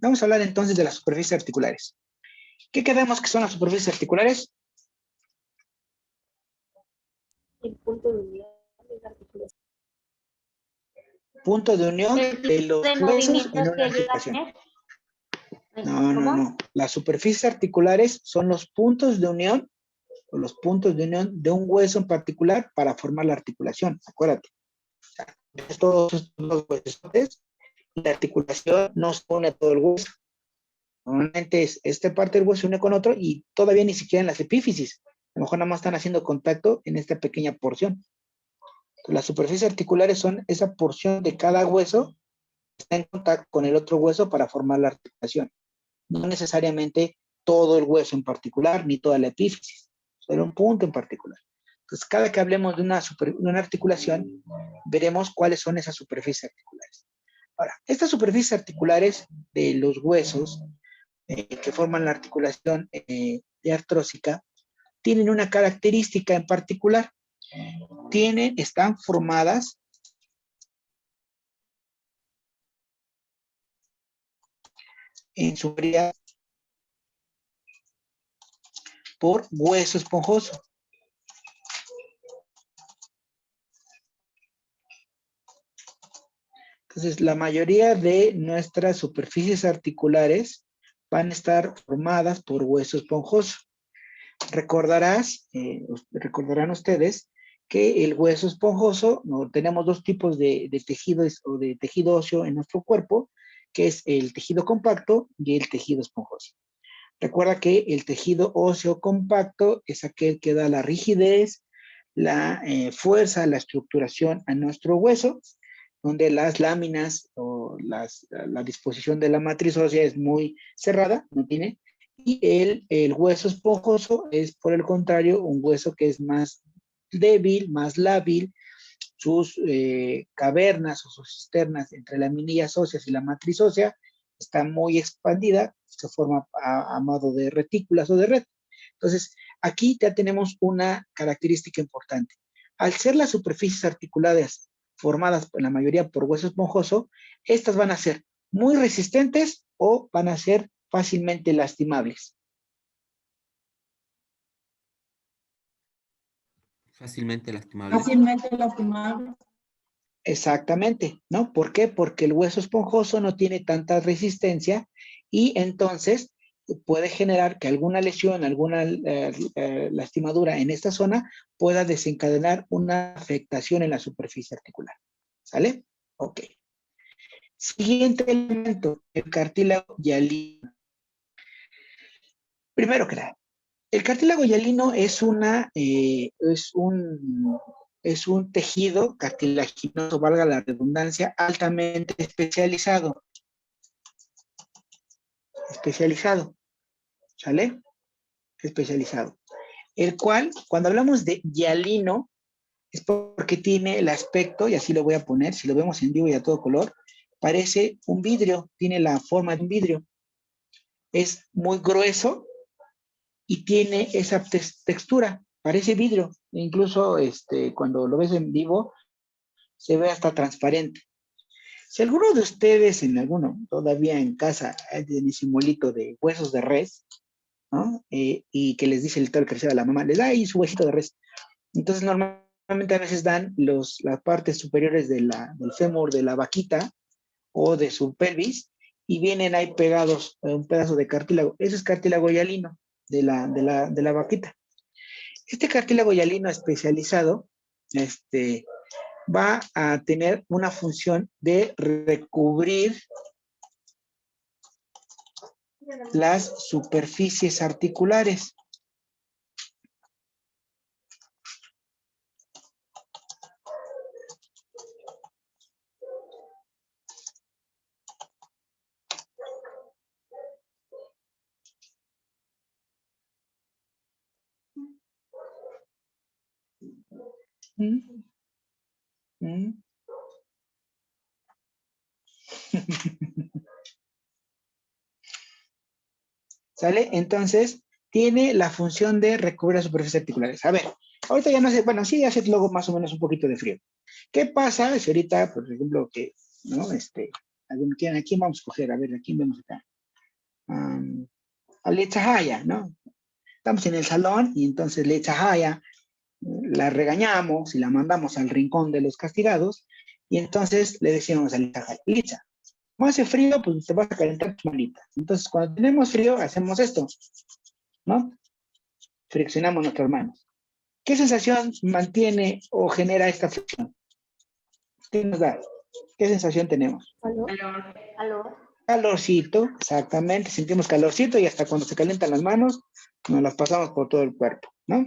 vamos a hablar entonces de las superficies articulares. ¿Qué quedamos que son las superficies articulares? El punto de unión de la articulación. Punto de unión El de tipo los de huesos en movimientos una que llega a articulación. tener. No. Las superficies articulares son los puntos de unión o los puntos de unión de un hueso en particular para formar la articulación. Acuérdate. Todos estos huesos, la articulación no se une a todo el hueso. Normalmente es esta parte del hueso se une con otro y todavía ni siquiera en las epífisis. A lo mejor nada más están haciendo contacto en esta pequeña porción. Las superficies articulares son esa porción de cada hueso que está en contacto con el otro hueso para formar la articulación. No necesariamente todo el hueso en particular, ni toda la epífisis, solo un punto en particular. Entonces, cada que hablemos de una articulación, veremos cuáles son esas superficies articulares. Ahora, estas superficies articulares de los huesos que forman la articulación diartrósica tienen una característica en particular. Están formadas en su mayoría por hueso esponjoso. Entonces, la mayoría de nuestras superficies articulares van a estar formadas por hueso esponjoso. Recordarán ustedes que el hueso esponjoso, tenemos dos tipos de tejidos o de tejido óseo en nuestro cuerpo, que es el tejido compacto y el tejido esponjoso. Recuerda que el tejido óseo compacto es aquel que da la rigidez, la fuerza, la estructuración a nuestro hueso, donde las láminas o la disposición de la matriz ósea es muy cerrada, no tiene, y el hueso esponjoso es, por el contrario, un hueso que es más débil, más lábil, sus cavernas o sus cisternas entre las minillas óseas y la matriz ósea está muy expandida, se forma a modo de retículas o de red. Entonces, aquí ya tenemos una característica importante. Al ser las superficies articulares formadas en la mayoría por hueso esponjoso, estas van a ser muy resistentes o van a ser fácilmente lastimables. Fácilmente lastimable. Fácilmente lastimable. Exactamente, ¿no? ¿Por qué? Porque el hueso esponjoso no tiene tanta resistencia y entonces puede generar que alguna lesión, alguna lastimadura en esta zona pueda desencadenar una afectación en la superficie articular. ¿Sale? Ok. Siguiente elemento, el cartílago hialino. Primero que nada, el cartílago hialino es un tejido cartilaginoso, valga la redundancia, altamente especializado. ¿Sale? Especializado. El cual, cuando hablamos de hialino, es porque tiene el aspecto, y así lo voy a poner, si lo vemos en vivo y a todo color, parece un vidrio, tiene la forma de un vidrio. Es muy grueso y tiene esa textura, parece vidrio. Incluso cuando lo ves en vivo, se ve hasta transparente. Si alguno de ustedes, todavía en casa, tiene ese molito de huesos de res, ¿no? Y que les dice el doctor que a la mamá, les da ahí su huesito de res. Entonces, normalmente a veces dan las partes superiores del fémur de la vaquita o de su pelvis y vienen ahí pegados un pedazo de cartílago. Ese es cartílago hialino de la vaquita. Este cartílago hialino especializado, va a tener una función de recubrir las superficies articulares. ¿Mm? ¿Mm? ¿Sale? Entonces, tiene la función de recubrir las superficies articulares. A ver, ahorita ya no sé, bueno, sí hace luego más o menos un poquito de frío. ¿Qué pasa si ahorita, por ejemplo, que, ¿no? ¿A quién vamos a escoger? A ver, ¿a quién vemos acá? A Letzahaya, ¿no? Estamos en el salón y entonces Letzahaya la regañamos y la mandamos al rincón de los castigados y entonces le decimos a Letzahaya, Litza, como hace frío, pues te vas a calentar tus manitas. Entonces, cuando tenemos frío, hacemos esto, ¿no? Friccionamos nuestras manos. ¿Qué sensación mantiene o genera esta fricción? ¿Qué nos da? ¿Qué sensación tenemos? ¿Aló? Calorcito, exactamente. Sentimos calorcito y hasta cuando se calientan las manos, nos las pasamos por todo el cuerpo, ¿no?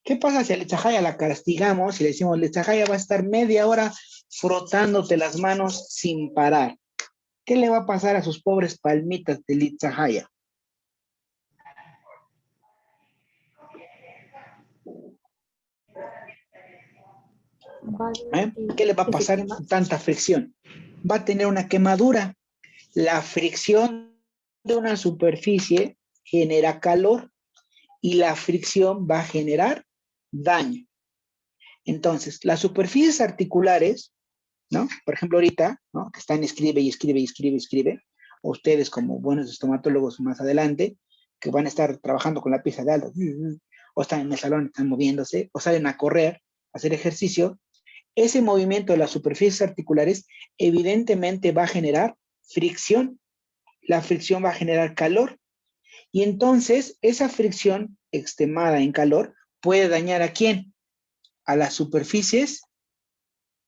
¿Qué pasa si a Letzahaya la castigamos y le decimos, Letzahaya va a estar media hora frotándote las manos sin parar? ¿Qué le va a pasar a sus pobres palmitas de Letzahaya? ¿Qué le va a pasar con tanta fricción? Va a tener una quemadura. La fricción de una superficie genera calor y la fricción va a generar daño. Entonces, las superficies articulares, ¿no? Por ejemplo, ahorita, ¿no? Que están escribe y escribe y escribe y escribe, o ustedes como buenos estomatólogos más adelante, que van a estar trabajando con la pieza de alto, o están en el salón, están moviéndose, o salen a correr, a hacer ejercicio, ese movimiento de las superficies articulares evidentemente va a generar fricción. La fricción va a generar calor y entonces esa fricción extremada en calor puede dañar ¿a quién? A las superficies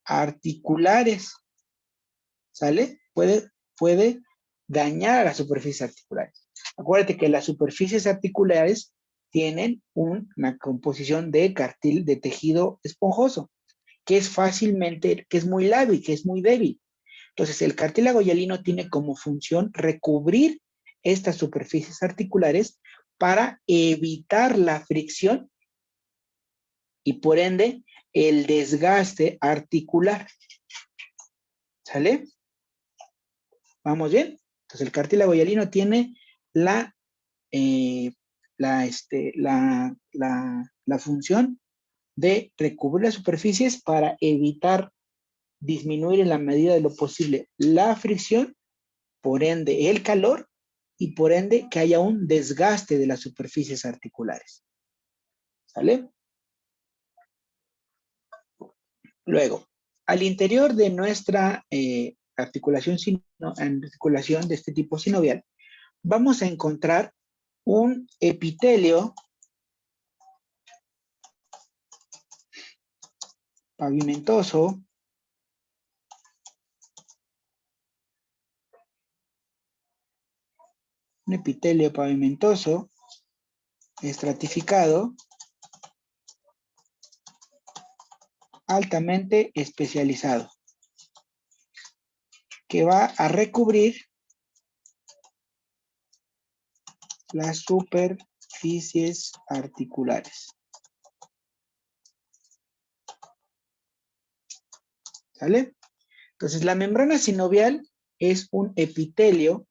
articulares, ¿sale? Puede dañar a las superficies articulares. Acuérdate que las superficies articulares tienen una composición de tejido esponjoso, que es muy lábil, que es muy débil. Entonces, el cartílago hialino tiene como función recubrir estas superficies articulares para evitar la fricción y por ende el desgaste articular. ¿Sale? ¿Vamos bien? Entonces, el cartílago hialino tiene la función de recubrir las superficies para evitar disminuir en la medida de lo posible la fricción, por ende el calor y por ende que haya un desgaste de las superficies articulares. ¿Sale? Luego, al interior de nuestra articulación de este tipo sinovial, vamos a encontrar un epitelio pavimentoso, estratificado, altamente especializado, que va a recubrir las superficies articulares. ¿Sale? Entonces, la membrana sinovial es un epitelio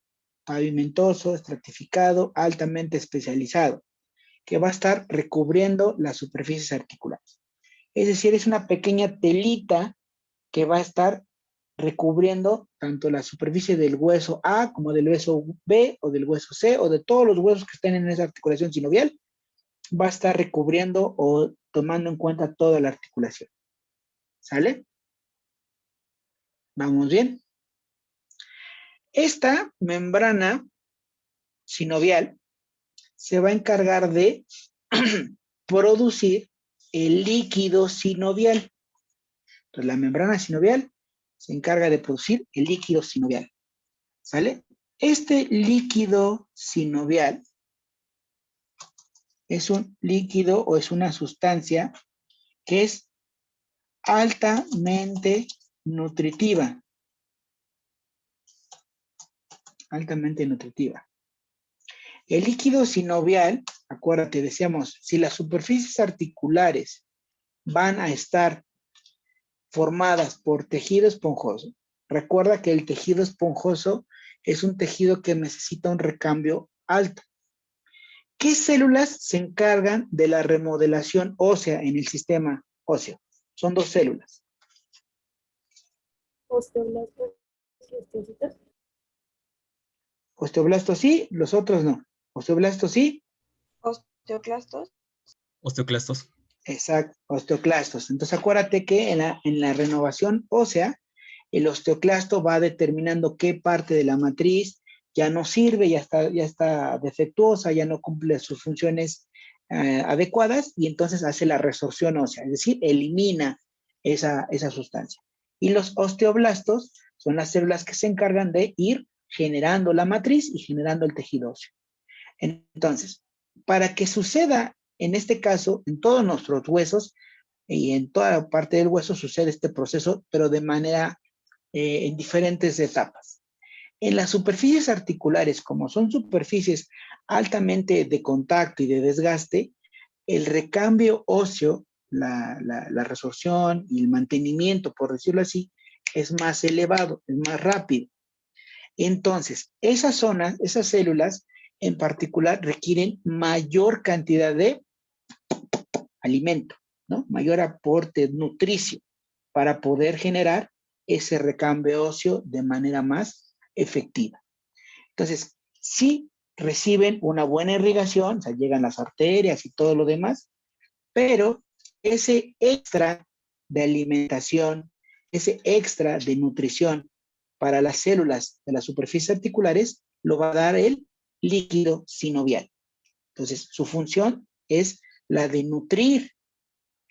pavimentoso, estratificado, altamente especializado, que va a estar recubriendo las superficies articulares. Es decir, es una pequeña telita que va a estar recubriendo tanto la superficie del hueso A como del hueso B o del hueso C o de todos los huesos que estén en esa articulación sinovial, va a estar recubriendo o tomando en cuenta toda la articulación. ¿Sale? ¿Vamos bien? Esta membrana sinovial se va a encargar de producir el líquido sinovial. Entonces, la membrana sinovial se encarga de producir el líquido sinovial. ¿Sale? Este líquido sinovial es un líquido o es una sustancia que es altamente nutritiva. Altamente nutritiva. El líquido sinovial, acuérdate, decíamos, si las superficies articulares van a estar formadas por tejido esponjoso. Recuerda que el tejido esponjoso es un tejido que necesita un recambio alto. ¿Qué células se encargan de la remodelación ósea en el sistema óseo? Son 2 células. Osteoblastos y osteocitos. Osteoblastos sí, los otros no. Osteoblastos sí, Osteoclastos. Osteoclastos. exacto, osteoclastos. Entonces acuérdate que en la renovación ósea, el osteoclasto va determinando qué parte de la matriz ya no sirve, ya está defectuosa, ya no cumple sus funciones adecuadas, y entonces hace la resorción ósea, es decir, elimina esa sustancia. Y los osteoblastos son las células que se encargan de ir generando la matriz y generando el tejido óseo. Entonces, para que suceda, en este caso, en todos nuestros huesos y en toda parte del hueso sucede este proceso, pero de manera en diferentes etapas. En las superficies articulares, como son superficies altamente de contacto y de desgaste, el recambio óseo, la resorción y el mantenimiento, por decirlo así, es más elevado, es más rápido. Entonces, esas zonas, esas células en particular requieren mayor cantidad de alimento, ¿no? Mayor aporte nutricio para poder generar ese recambio óseo de manera más efectiva. Entonces, sí reciben una buena irrigación, o sea, llegan las arterias y todo lo demás, pero ese extra de alimentación, ese extra de nutrición para las células de las superficies articulares, lo va a dar el líquido sinovial. Entonces, su función es la de nutrir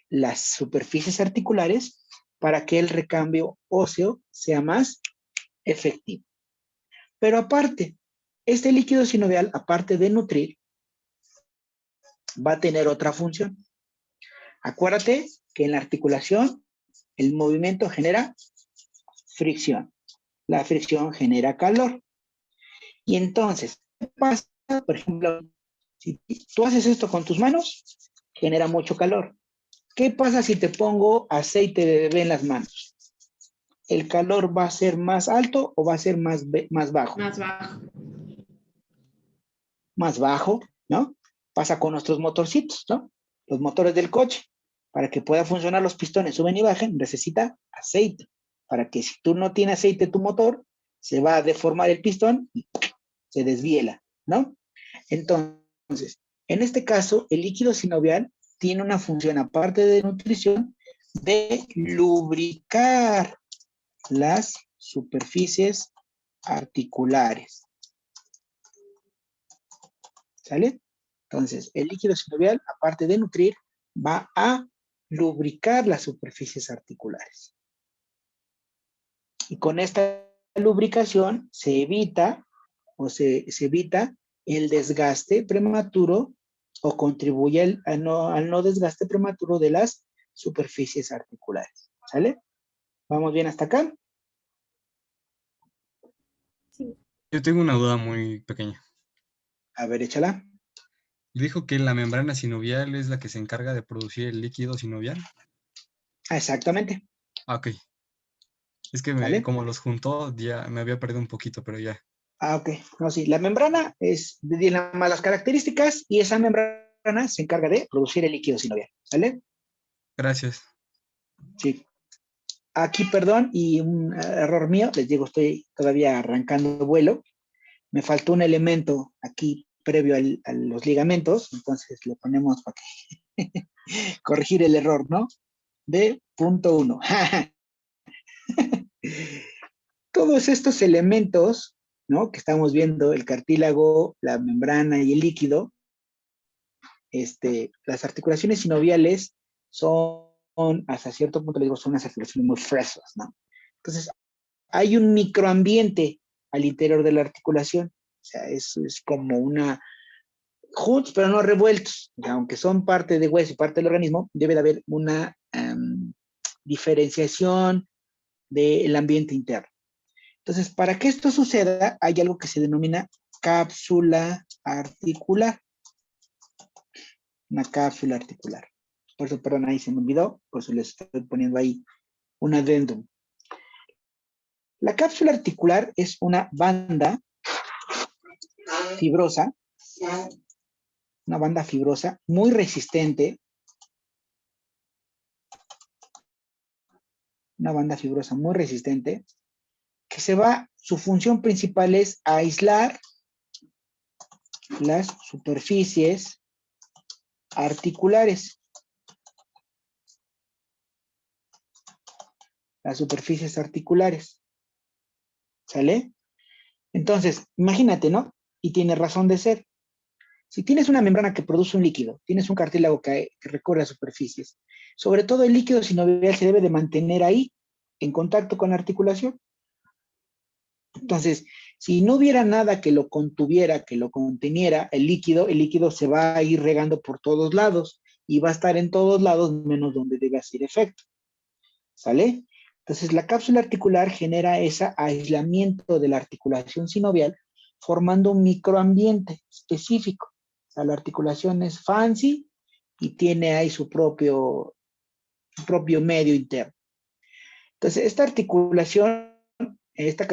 las superficies articulares para que el recambio óseo sea más efectivo. Pero aparte, este líquido sinovial, aparte de nutrir, va a tener otra función. Acuérdate que en la articulación el movimiento genera fricción. La fricción genera calor. Y entonces, ¿qué pasa? Por ejemplo, si tú haces esto con tus manos, genera mucho calor. ¿Qué pasa si te pongo aceite de bebé en las manos? ¿El calor va a ser más alto o va a ser más bajo? Más bajo. Más bajo, ¿no? Pasa con nuestros motorcitos, ¿no? Los motores del coche. Para que pueda funcionar los pistones, suben y bajan, necesita aceite. Para que si tú no tienes aceite tu motor, se va a deformar el pistón y se desviela, ¿no? Entonces, en este caso, el líquido sinovial tiene una función, aparte de nutrición, de lubricar las superficies articulares. ¿Sale? Entonces, el líquido sinovial, aparte de nutrir, va a lubricar las superficies articulares. Y con esta lubricación se evita el desgaste prematuro o contribuye al no desgaste prematuro de las superficies articulares. ¿Sale? ¿Vamos bien hasta acá? Sí. Yo tengo una duda muy pequeña. A ver, échala. Dijo que la membrana sinovial es la que se encarga de producir el líquido sinovial. Exactamente. Ah, ok. Es que ¿Vale? como los juntó, ya me había perdido un poquito, pero ya. Ok. No, sí. La membrana tiene malas características y esa membrana se encarga de producir el líquido sinovial. ¿Vale? Gracias. Sí. Aquí, perdón, y un error mío, les digo, estoy todavía arrancando vuelo. Me faltó un elemento aquí previo a los ligamentos, entonces le ponemos para que corregir el error, ¿no? De punto 1. Todos estos elementos, ¿no? Que estamos viendo, el cartílago, la membrana y el líquido, las articulaciones sinoviales son, hasta cierto punto, les digo, son unas articulaciones muy frescas, ¿no? Entonces, hay un microambiente al interior de la articulación, o sea, es como juntos pero no revueltos, aunque son parte de hueso y parte del organismo, debe de haber una diferenciación del ambiente interno. Entonces, para que esto suceda, hay algo que se denomina cápsula articular. Una cápsula articular. Por eso, perdón, ahí se me olvidó, por eso les estoy poniendo ahí un adendum. La cápsula articular es una banda fibrosa, muy resistente, que su función principal es aislar las superficies articulares. ¿Sale? Entonces, imagínate, ¿no? Y tiene razón de ser. Si tienes una membrana que produce un líquido, tienes un cartílago que recorre las superficies, sobre todo el líquido sinovial se debe de mantener ahí, en contacto con la articulación. Entonces, si no hubiera nada que lo contuviera, que lo conteniera, el líquido se va a ir regando por todos lados y va a estar en todos lados menos donde debe hacer efecto. ¿Sale? Entonces, la cápsula articular genera ese aislamiento de la articulación sinovial formando un microambiente específico. O sea, la articulación es fancy y tiene ahí su propio medio interno. Entonces, esta articulación, esta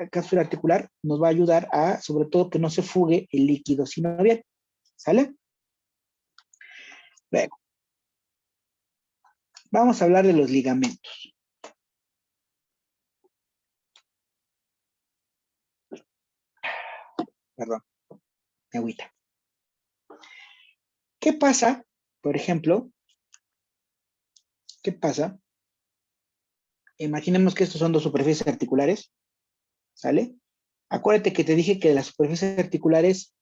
cápsula articular nos va a ayudar a, sobre todo, que no se fugue el líquido sinovial. ¿Sale? Luego, vamos a hablar de los ligamentos. Perdón, mi agüita. ¿Qué pasa, por ejemplo? Imaginemos que estos son dos superficies articulares, ¿sale? Acuérdate que te dije que las superficies articulares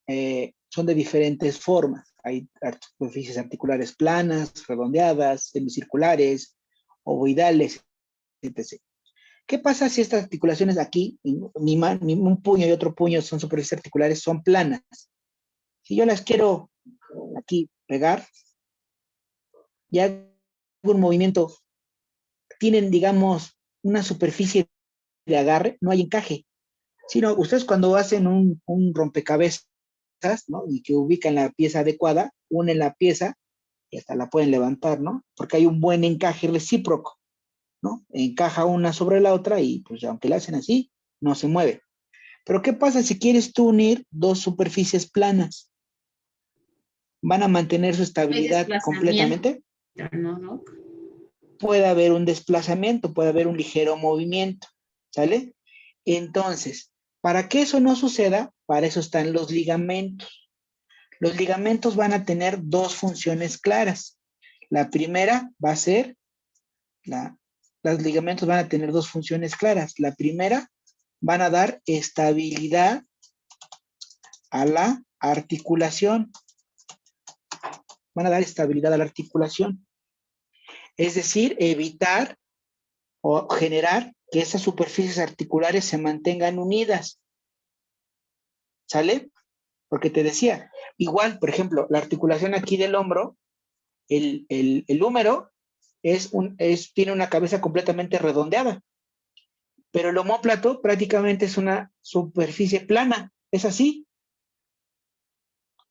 son de diferentes formas. Hay superficies articulares planas, redondeadas, semicirculares, ovoidales, etc. ¿Qué pasa si estas articulaciones aquí, un puño y otro puño son superficies articulares, son planas? Si yo las quiero aquí pegar, y hago un movimiento, tienen, digamos, una superficie de agarre, no hay encaje. Sino ustedes cuando hacen un rompecabezas, ¿no? Y que ubican la pieza adecuada, unen la pieza y hasta la pueden levantar, ¿no? Porque hay un buen encaje recíproco, ¿no? Encaja una sobre la otra y pues aunque la hacen así, no se mueve. Pero ¿qué pasa si quieres tú unir dos superficies planas? ¿Van a mantener su estabilidad completamente? No. Puede haber un desplazamiento, puede haber un ligero movimiento, ¿sale? Entonces, para que eso no suceda, para eso están los ligamentos. Los ligamentos van a tener dos funciones claras. La primera va a ser, los ligamentos van a tener dos funciones claras. La primera, van a dar estabilidad a la articulación. Es decir, evitar o generar que esas superficies articulares se mantengan unidas. ¿Sale? Porque te decía, igual, por ejemplo, la articulación aquí del hombro, el húmero tiene una cabeza completamente redondeada, pero el omóplato prácticamente es una superficie plana, es así.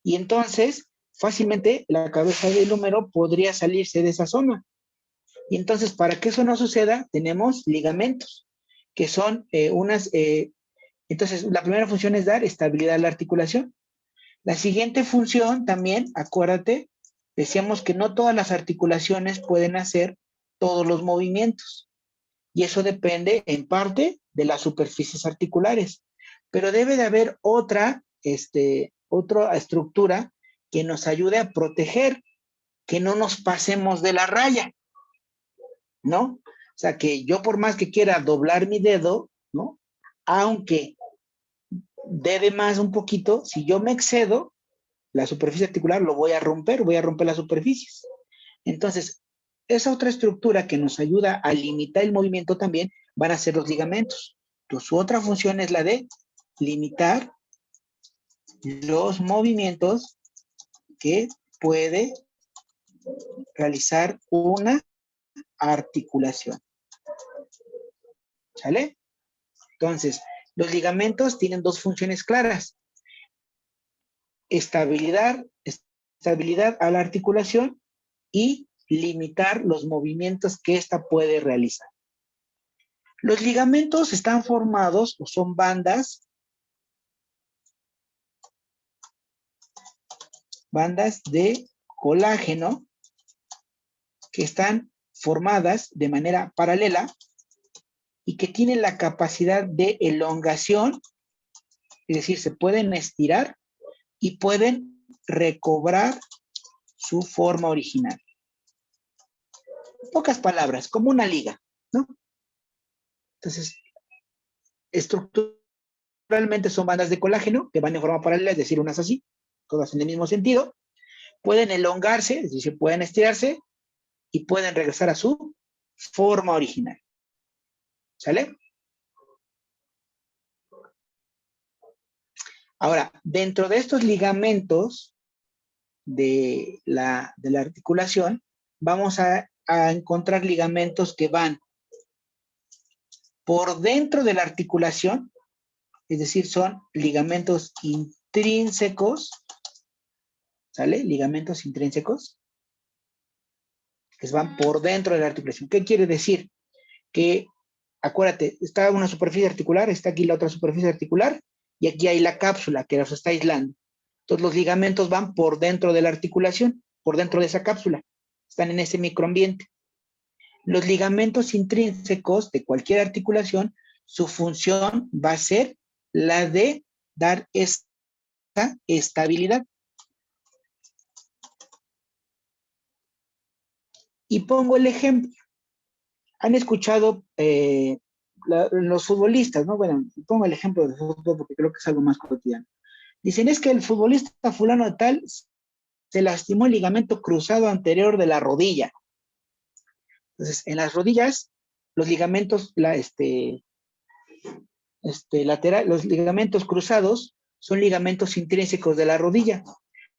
Y entonces, fácilmente la cabeza del húmero podría salirse de esa zona. Y entonces, para que eso no suceda, tenemos ligamentos, que son entonces, la primera función es dar estabilidad a la articulación. La siguiente función también, acuérdate, decíamos que no todas las articulaciones pueden hacer todos los movimientos. Y eso depende en parte de las superficies articulares. Pero debe de haber otra estructura que nos ayude a proteger, que no nos pasemos de la raya, ¿no? O sea, que yo por más que quiera doblar mi dedo, ¿no? Aunque dé de más un poquito, si yo me excedo, la superficie articular lo voy a romper las superficies. Entonces, esa otra estructura que nos ayuda a limitar el movimiento también van a ser los ligamentos. Entonces, su otra función es la de limitar los movimientos que puede realizar una articulación. ¿Sale? Entonces, los ligamentos tienen dos funciones claras. Estabilidad a la articulación y limitar los movimientos que ésta puede realizar. Los ligamentos están formados o son bandas de colágeno que están formadas de manera paralela y que tienen la capacidad de elongación, es decir, se pueden estirar y pueden recobrar su forma original. En pocas palabras, como una liga, ¿no? Entonces, estructuralmente son bandas de colágeno que van en forma paralela, es decir, unas así, todas en el mismo sentido. Pueden elongarse, es decir, pueden estirarse y pueden regresar a su forma original. ¿Sale? Ahora, dentro de estos ligamentos de la articulación, vamos a encontrar ligamentos que van por dentro de la articulación, es decir, son ligamentos intrínsecos, ¿sale? Ligamentos intrínsecos, que van por dentro de la articulación. ¿Qué quiere decir? Que, acuérdate, está una superficie articular, está aquí la otra superficie articular, y aquí hay la cápsula que los está aislando. Entonces los ligamentos van por dentro de la articulación, por dentro de esa cápsula, están en ese microambiente. Los ligamentos intrínsecos de cualquier articulación, su función va a ser la de dar esa estabilidad. Y pongo el ejemplo. Han escuchado los futbolistas, ¿no? Bueno, pongo el ejemplo de fútbol porque creo que es algo más cotidiano. Dicen, es que el futbolista fulano de tal se lastimó el ligamento cruzado anterior de la rodilla. Entonces, en las rodillas, los ligamentos los ligamentos cruzados son ligamentos intrínsecos de la rodilla.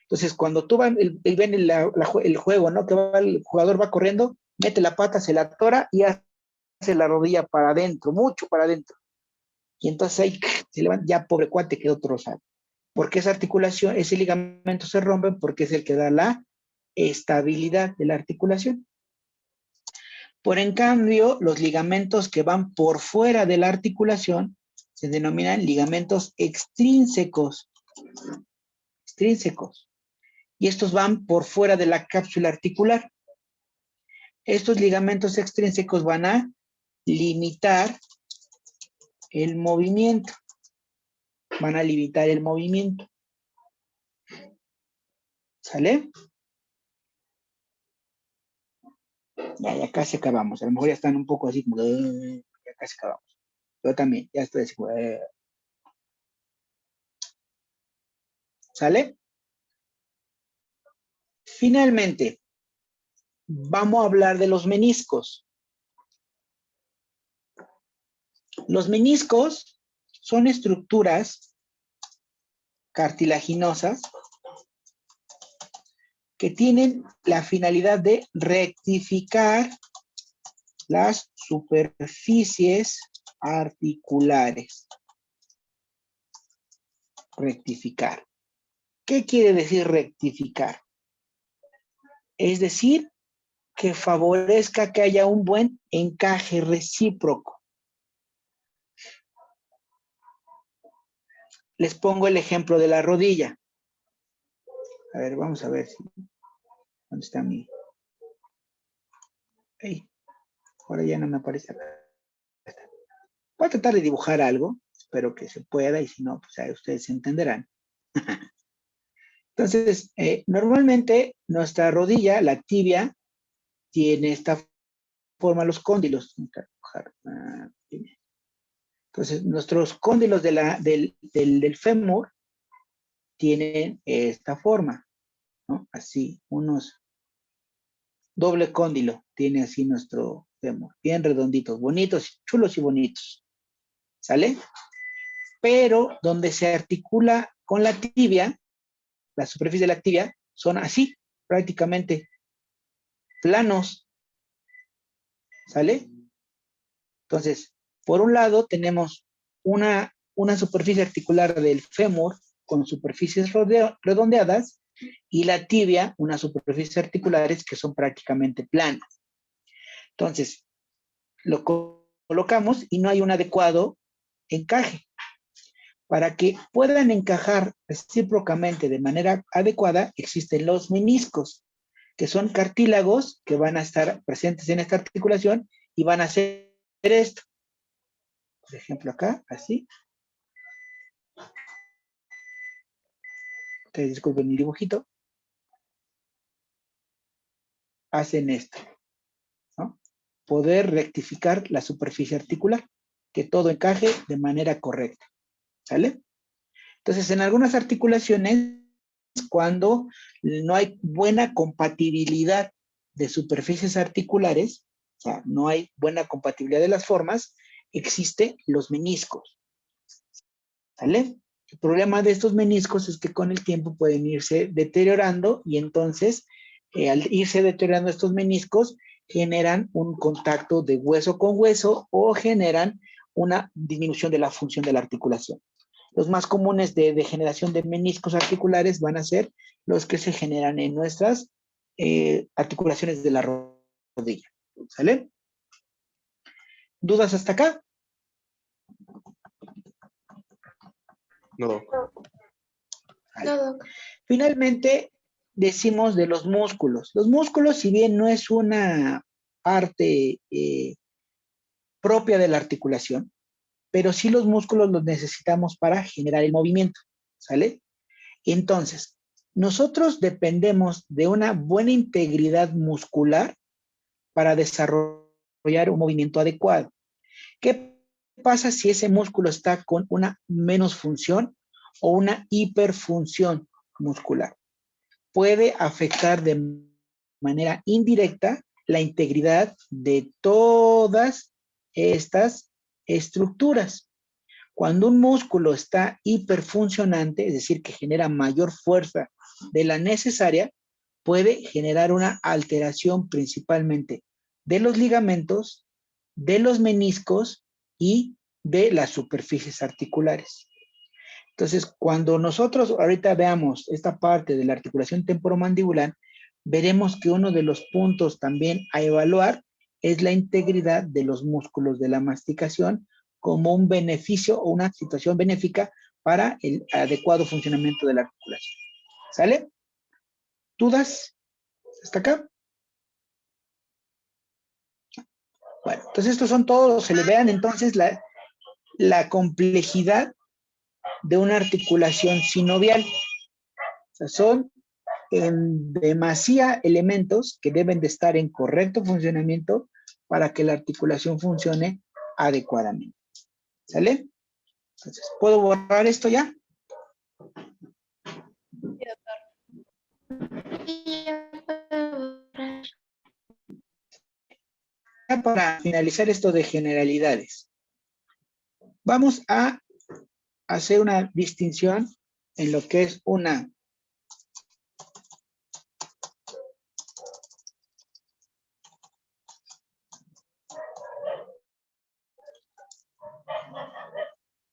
Entonces, cuando tú ven el juego, ¿no? Que el jugador va corriendo, mete la pata, se la atora y hace la rodilla para adentro, mucho para adentro. Y entonces ahí se levanta, ya pobre cuate quedó trozado. Porque esa articulación, ese ligamento se rompe porque es el que da la estabilidad de la articulación. Por en cambio, los ligamentos que van por fuera de la articulación se denominan ligamentos extrínsecos. Extrínsecos. Y estos van por fuera de la cápsula articular. Estos ligamentos extrínsecos van a limitar el movimiento. Van a limitar el movimiento. ¿Sale? Ya casi acabamos. A lo mejor ya están un poco así como ya casi acabamos. Yo también, ya estoy así como ¿sale? Finalmente, vamos a hablar de los meniscos. Los meniscos son estructuras cartilaginosas que tienen la finalidad de rectificar las superficies articulares. Rectificar. ¿Qué quiere decir rectificar? Es decir, que favorezca que haya un buen encaje recíproco. Les pongo el ejemplo de la rodilla. A ver, vamos a ver si... ¿Dónde está mi...? Ahí. Ahora ya no me aparece. Voy a tratar de dibujar algo. Espero que se pueda y si no, pues ustedes entenderán. Entonces, normalmente nuestra rodilla, la tibia, tiene esta forma, los cóndilos. Entonces, nuestros cóndilos del fémur tienen esta forma, ¿no? Así, unos doble cóndilo, tiene así nuestro fémur, bien redonditos, bonitos, chulos y bonitos, ¿sale? Pero donde se articula con la tibia, la superficie de la tibia, son así, prácticamente planos, ¿sale? Entonces, por un lado tenemos una superficie articular del fémur con superficies redondeadas y la tibia, unas superficies articulares que son prácticamente planas. Entonces, lo colocamos y no hay un adecuado encaje. Para que puedan encajar recíprocamente de manera adecuada, existen los meniscos, que son cartílagos que van a estar presentes en esta articulación y van a hacer esto. Por ejemplo, acá, así. Ustedes disculpen mi dibujito. Hacen esto, ¿no? Poder rectificar la superficie articular, que todo encaje de manera correcta, ¿sale? Entonces, en algunas articulaciones, cuando no hay buena compatibilidad de superficies articulares, o sea, no hay buena compatibilidad de las formas, existen los meniscos, ¿sale? El problema de estos meniscos es que con el tiempo pueden irse deteriorando y entonces, al irse deteriorando estos meniscos, generan un contacto de hueso con hueso o generan una disminución de la función de la articulación. Los más comunes de degeneración de meniscos articulares van a ser los que se generan en nuestras articulaciones de la rodilla. ¿Sale? ¿Dudas hasta acá? No. No, doc. Finalmente, decimos de los músculos. Los músculos, si bien no es una parte propia de la articulación, pero sí los músculos los necesitamos para generar el movimiento, ¿sale? Entonces, nosotros dependemos de una buena integridad muscular para desarrollar un movimiento adecuado. ¿Qué pasa si ese músculo está con una menos función o una hiperfunción muscular? Puede afectar de manera indirecta la integridad de todas estas estructuras. Cuando un músculo está hiperfuncionante, es decir, que genera mayor fuerza de la necesaria, puede generar una alteración principalmente de los ligamentos, de los meniscos y de las superficies articulares. Entonces, cuando nosotros ahorita veamos esta parte de la articulación temporomandibular, veremos que uno de los puntos también a evaluar es la integridad de los músculos de la masticación como un beneficio o una situación benéfica para el adecuado funcionamiento de la articulación. ¿Sale? ¿Dudas? ¿Hasta acá? Bueno, entonces estos son todos, se le vean entonces la complejidad de una articulación sinovial. O sea, son en demasía elementos que deben de estar en correcto funcionamiento para que la articulación funcione adecuadamente. ¿Sale? Entonces, ¿puedo borrar esto ya? Para finalizar esto de generalidades, vamos a hacer una distinción en lo que es una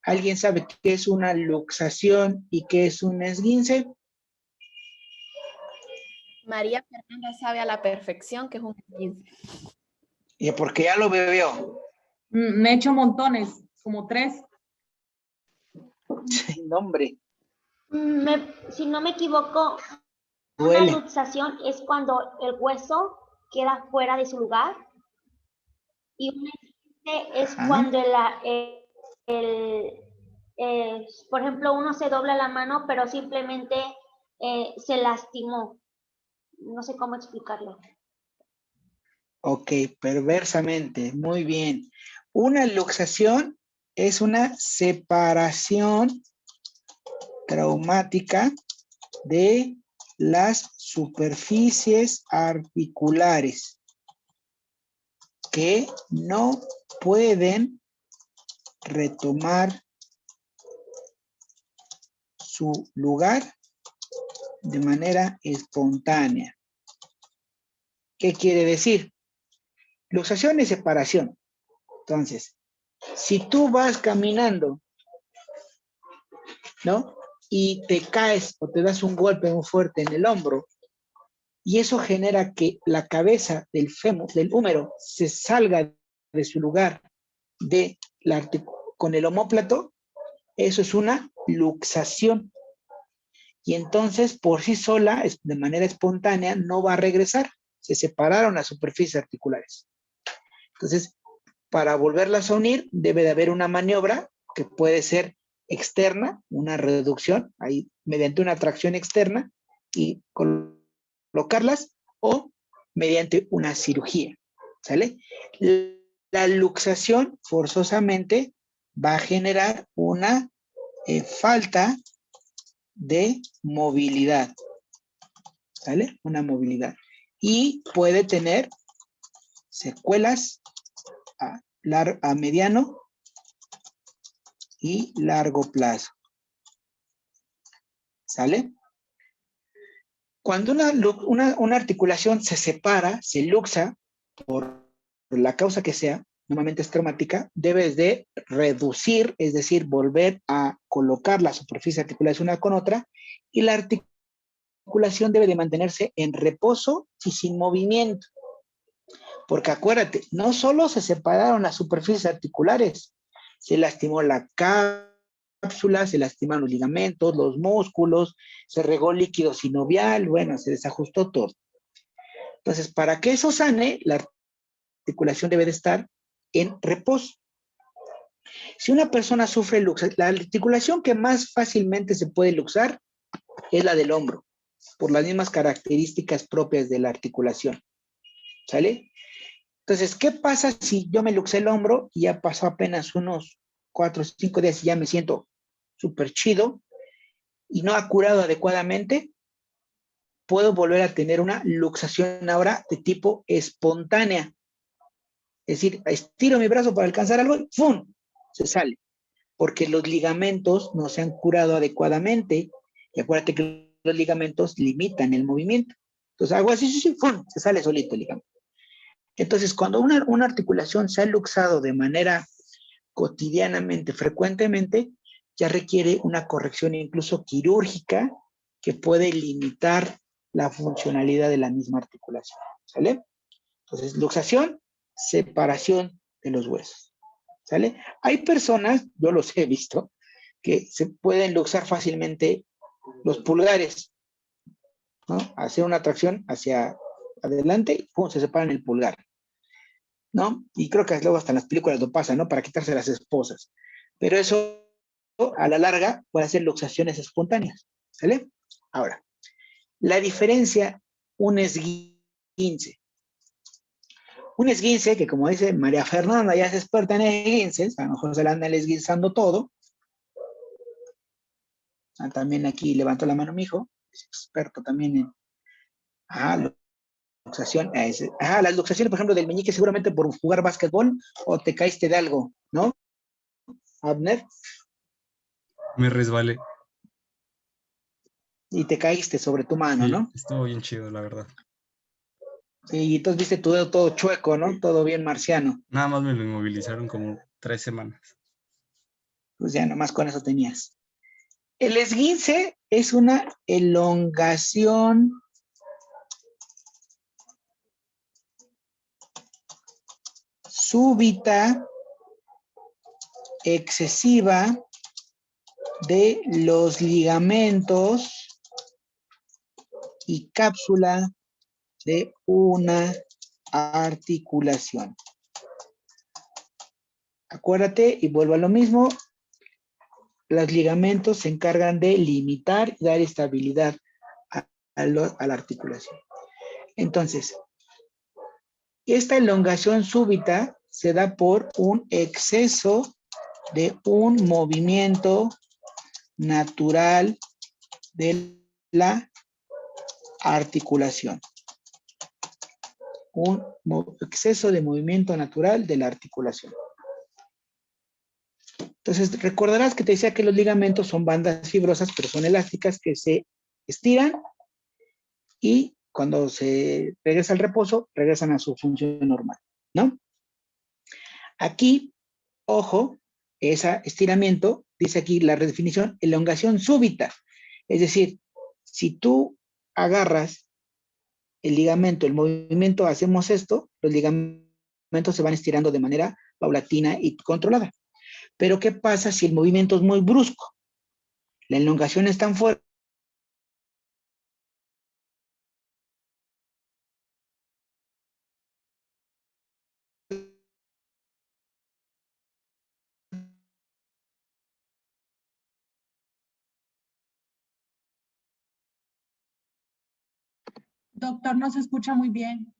¿Alguien sabe qué es una luxación y qué es un esguince? María Fernanda sabe a la perfección que es un esguince. Y porque ya lo bebió. Me he hecho montones, como 3. No, hombre. Si no me equivoco, Duele. una luxación es cuando el hueso queda fuera de su lugar y un esguince es cuando por ejemplo, uno se dobla la mano, pero simplemente se lastimó. No sé cómo explicarlo. Ok, perversamente, muy bien. Una luxación es una separación traumática de las superficies articulares que no pueden retomar su lugar de manera espontánea. ¿Qué quiere decir? Luxación es separación. Entonces, si tú vas caminando, ¿no? y te caes o te das un golpe muy fuerte en el hombro, y eso genera que la cabeza del fémur, del húmero, se salga de su lugar con el omóplato, eso es una luxación. Y entonces, por sí sola, de manera espontánea, no va a regresar. Se separaron las superficies articulares. Entonces, para volverlas a unir, debe de haber una maniobra que puede ser externa, una reducción, ahí mediante una tracción externa, y colocarlas, o mediante una cirugía, ¿sale? La luxación forzosamente va a generar una falta de movilidad, ¿sale? Una movilidad. Y puede tener secuelas a mediano y largo plazo, ¿sale? Cuando una articulación se separa, se luxa, por la causa que sea, normalmente es traumática, debes de reducir, es decir, volver a colocar las superficies articulares una con otra, y la articulación debe de mantenerse en reposo y sin movimiento. Porque acuérdate, no solo se separaron las superficies articulares, se lastimó la cápsula, se lastimaron los ligamentos, los músculos, se regó líquido sinovial, bueno, se desajustó todo. Entonces, para que eso sane, la articulación debe de estar en reposo. Si una persona sufre luxación, la articulación que más fácilmente se puede luxar es la del hombro, por las mismas características propias de la articulación, ¿sale? Entonces, ¿qué pasa si yo me luxé el hombro y ya pasó apenas unos 4 o 5 días y ya me siento súper chido y no ha curado adecuadamente? Puedo volver a tener una luxación ahora de tipo espontánea. Es decir, estiro mi brazo para alcanzar algo y ¡pum! Se sale. Porque los ligamentos no se han curado adecuadamente. Y acuérdate que los ligamentos limitan el movimiento. Entonces hago así, sí, ¡pum! Se sale solito el ligamento. Entonces, cuando una articulación se ha luxado de manera cotidianamente, frecuentemente, ya requiere una corrección incluso quirúrgica que puede limitar la funcionalidad de la misma articulación, ¿sale? Entonces, luxación, separación de los huesos, ¿sale? Hay personas, yo los he visto, que se pueden luxar fácilmente los pulgares, ¿no? Hacer una tracción hacia adelante y ¡pum! Se separan el pulgar, ¿no? Y creo que luego hasta en las películas lo pasan, ¿no? Para quitarse las esposas. Pero eso, a la larga, puede hacer luxaciones espontáneas, ¿sale? Ahora, la diferencia, un esguince. Un esguince que, como dice María Fernanda, ya es experta en esguinces, a lo mejor se la anda esguinzando todo. También aquí levantó la mano mi hijo, es experto también en luxación. Las luxaciones, por ejemplo, del meñique, seguramente por jugar básquetbol o te caíste de algo, ¿no? Abner. Me resbalé. Y te caíste sobre tu mano, Sí, ¿no? estuvo bien chido, la verdad. Sí, y entonces viste tu dedo todo chueco, ¿no? Todo bien marciano. Nada más me lo inmovilizaron como 3 semanas. Pues ya nomás con eso tenías. El esguince es una elongación súbita, excesiva de los ligamentos y cápsula de una articulación. Acuérdate y vuelvo a lo mismo, los ligamentos se encargan de limitar y dar estabilidad a la articulación. Entonces, esta elongación súbita se da por un exceso de un movimiento natural de la articulación. Un exceso de movimiento natural de la articulación. Entonces, recordarás que te decía que los ligamentos son bandas fibrosas, pero son elásticas que se estiran y cuando se regresa al reposo, regresan a su función normal, ¿no? Aquí, ojo, ese estiramiento, dice aquí la redefinición, elongación súbita. Es decir, si tú agarras el ligamento, el movimiento, hacemos esto, los ligamentos se van estirando de manera paulatina y controlada. Pero ¿qué pasa si el movimiento es muy brusco? La elongación es tan fuerte Doctor, no se escucha muy bien.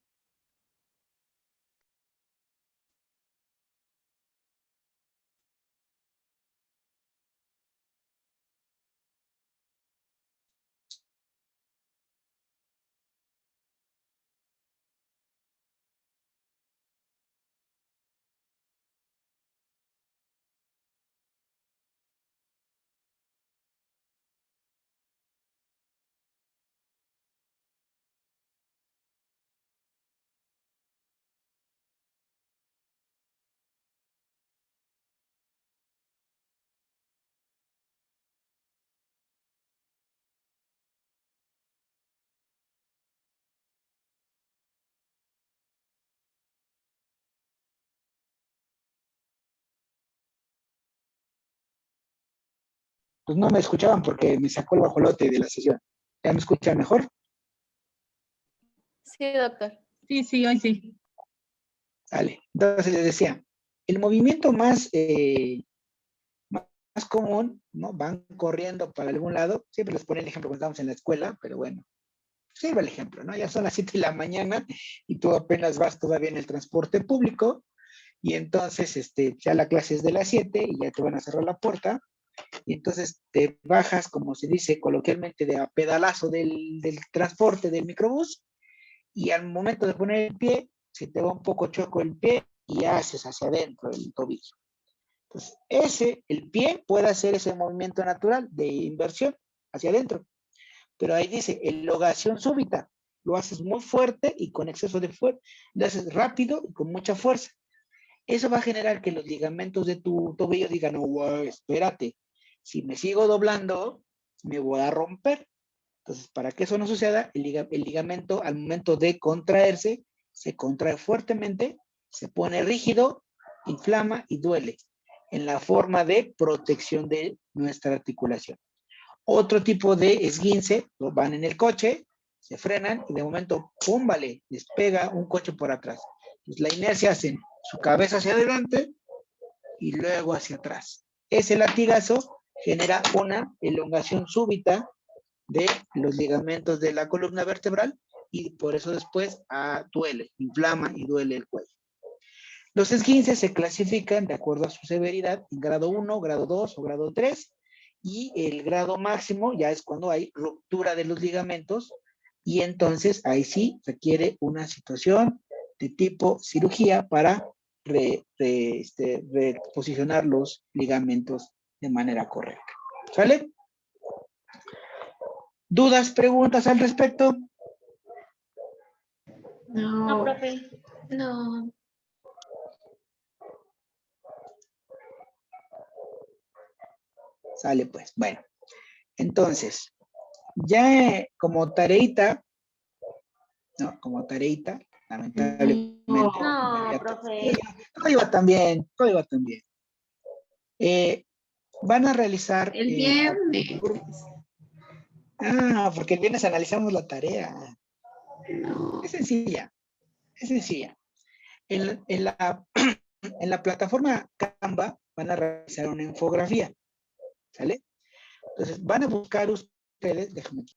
pues no me escuchaban porque me sacó el guajolote de la sesión. ¿Ya me escuchan mejor? Sí, doctor. Sí, sí, hoy sí. Vale. Entonces les decía, el movimiento más común, ¿no? Van corriendo para algún lado. Siempre les ponía el ejemplo cuando estábamos en la escuela, pero bueno, sirve el ejemplo, ¿no? Ya son las 7 de la mañana y tú apenas vas todavía en el transporte público y entonces ya la clase es de las 7 y ya te van a cerrar la puerta. Y entonces te bajas, como se dice coloquialmente, de a pedalazo del transporte del microbús, y al momento de poner el pie, se te va un poco choco el pie y haces hacia adentro el tobillo. Entonces, el pie puede hacer ese movimiento natural de inversión hacia adentro, pero ahí dice elongación súbita, lo haces muy fuerte y con exceso de fuerza, lo haces rápido y con mucha fuerza. Eso va a generar que los ligamentos de tu tobillo digan, no, wow, espérate, si me sigo doblando, me voy a romper. Entonces, para que eso no suceda, el ligamento al momento de contraerse, se contrae fuertemente, se pone rígido, inflama y duele, en la forma de protección de nuestra articulación. Otro tipo de esguince, van en el coche, se frenan y de momento, pum, vale, les pega un coche por atrás. Entonces, la inercia hace su cabeza hacia adelante y luego hacia atrás. Ese latigazo genera una elongación súbita de los ligamentos de la columna vertebral y por eso después duele, inflama y duele el cuello. Los esguinces se clasifican de acuerdo a su severidad en grado 1, grado 2 o grado 3 y el grado máximo ya es cuando hay ruptura de los ligamentos y entonces ahí sí requiere una situación de tipo cirugía para reposicionar los ligamentos de manera correcta. ¿Sale? ¿Dudas, preguntas al respecto? No, profe. No. Sale pues. Bueno, entonces, ya como tareita, no, como tareita, lamentablemente. No, profe. Todo iba tan bien, todo iba tan bien. Van a realizar... El viernes. porque el viernes analizamos la tarea. No. Es sencilla, es sencilla. En la plataforma Canva van a realizar una infografía, ¿sale? Entonces van a buscar ustedes, déjame